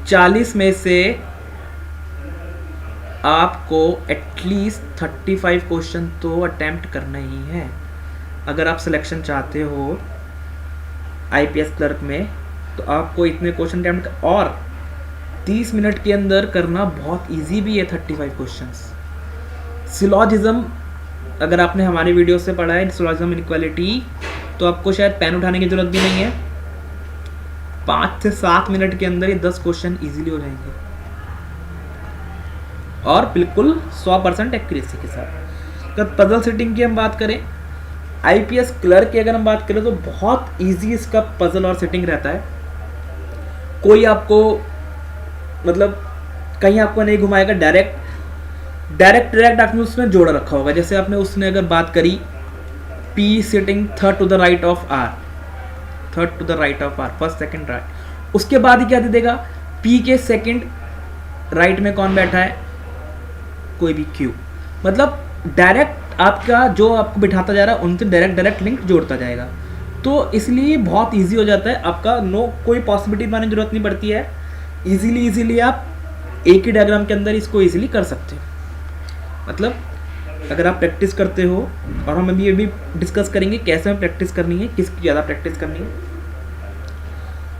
40 में से आपको एटलीस्ट 35 क्वेश्चन तो अटेम्प्ट करना ही है अगर आप सिलेक्शन चाहते हो IPS क्लर्क में। तो आपको इतने क्वेश्चन अटेम्प्ट, और 30 मिनट के अंदर करना बहुत इजी भी है 35 क्वेश्चंस। सिलॉजिज्म अगर आपने हमारी वीडियो से पढ़ा है, सिलॉजिज्म इनइक्वालिटी, तो आपको शायद पेन उठाने की जरूरत भी नहीं है, 5 से 7 मिनट के अंदर ये 10 क्वेश्चन इजीली हो जाएंगे, और बिल्कुल 100% एक्यूरेसी के साथ। अगर पजल सेटिंग की हम बात करें, IPS क्लर्क की अगर हम बात करें, तो बहुत इजी इसका पजल और सेटिंग रहता है। कोई आपको मतलब कहीं आपको नहीं घुमाएगा, डायरेक्ट आपने उसमें जोड़ा रखा होगा। जैसे आपने उसने अगर बात करी P sitting third to the right of R, first second right, उसके बाद ही क्या दे देगा, P के सेकंड राइट में कौन बैठा है, कोई भी Q। मतलब डायरेक्ट आपका जो आपको बिठाता जा रहा है उनसे डायरेक्ट लिंक जोड़ता जाएगा। तो इसलिए बहुत इजी हो जाता है आपका, कोई पॉसिबिलिटी बनाने की जरूरत नहीं पड़ती है। इजीली आप एक ही डायग्राम के अंदर इसको इजीली कर सकते हो। मतलब अगर आप प्रैक्टिस करते हो, और हम अभी ये भी डिस्कस करेंगे कैसे हमें प्रैक्टिस करनी है, किसकी ज़्यादा प्रैक्टिस करनी है,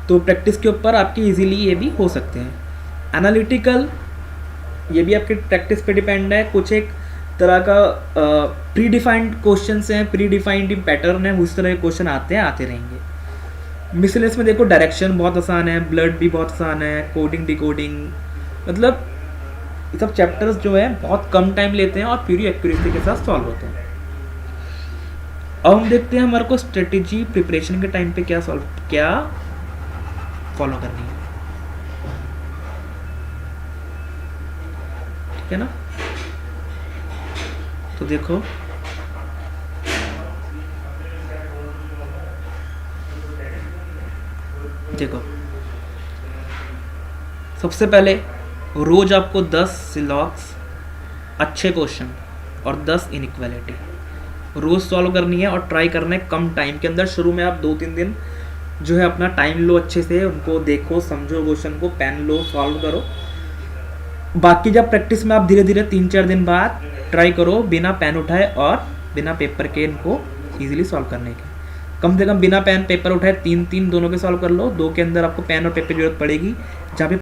तो प्रैक्टिस के ऊपर आपकी इजीली ये भी हो सकते हैं। एनालिटिकल, ये भी आपके प्रैक्टिस पे डिपेंड है। कुछ एक तरह का प्री डिफाइंड क्वेश्चंस हैं, प्री डिफाइंड पैटर्न है, उस तरह के क्वेश्चन आते रहेंगे। मिसलेनियस में देखो डायरेक्शन बहुत आसान है, ब्लड भी बहुत आसान है, कोडिंग डिकोडिंग, मतलब ये सब चैप्टर्स जो है बहुत कम टाइम लेते हैं और पूरी एक्यूरेसी के साथ सॉल्व होते हैं। अब हम देखते हैं हमारे को स्ट्रेटेजी प्रिपरेशन के टाइम पे क्या फॉलो करनी है, ठीक है ना। तो देखो सबसे पहले रोज आपको 10 सिलॉक्स अच्छे क्वेश्चन और 10 इनइक्वालिटी रोज सॉल्व करनी है, और ट्राई करना है कम टाइम के अंदर। शुरू में आप 2-3 दिन जो है अपना टाइम लो, अच्छे से उनको देखो, समझो क्वेश्चन को, पेन लो, सॉल्व करो। बाकी जब प्रैक्टिस में आप धीरे धीरे 3-4 दिन बाद ट्राई करो बिना पेन उठाए और बिना पेपर के इनको इजीली सॉल्व करने के। कम से कम बिना पेन पेपर उठाए 3 दोनों के सॉल्व कर लो। 2 के अंदर आपको पेन और पेपर की जरूरत पड़ेगी, जहाँ पे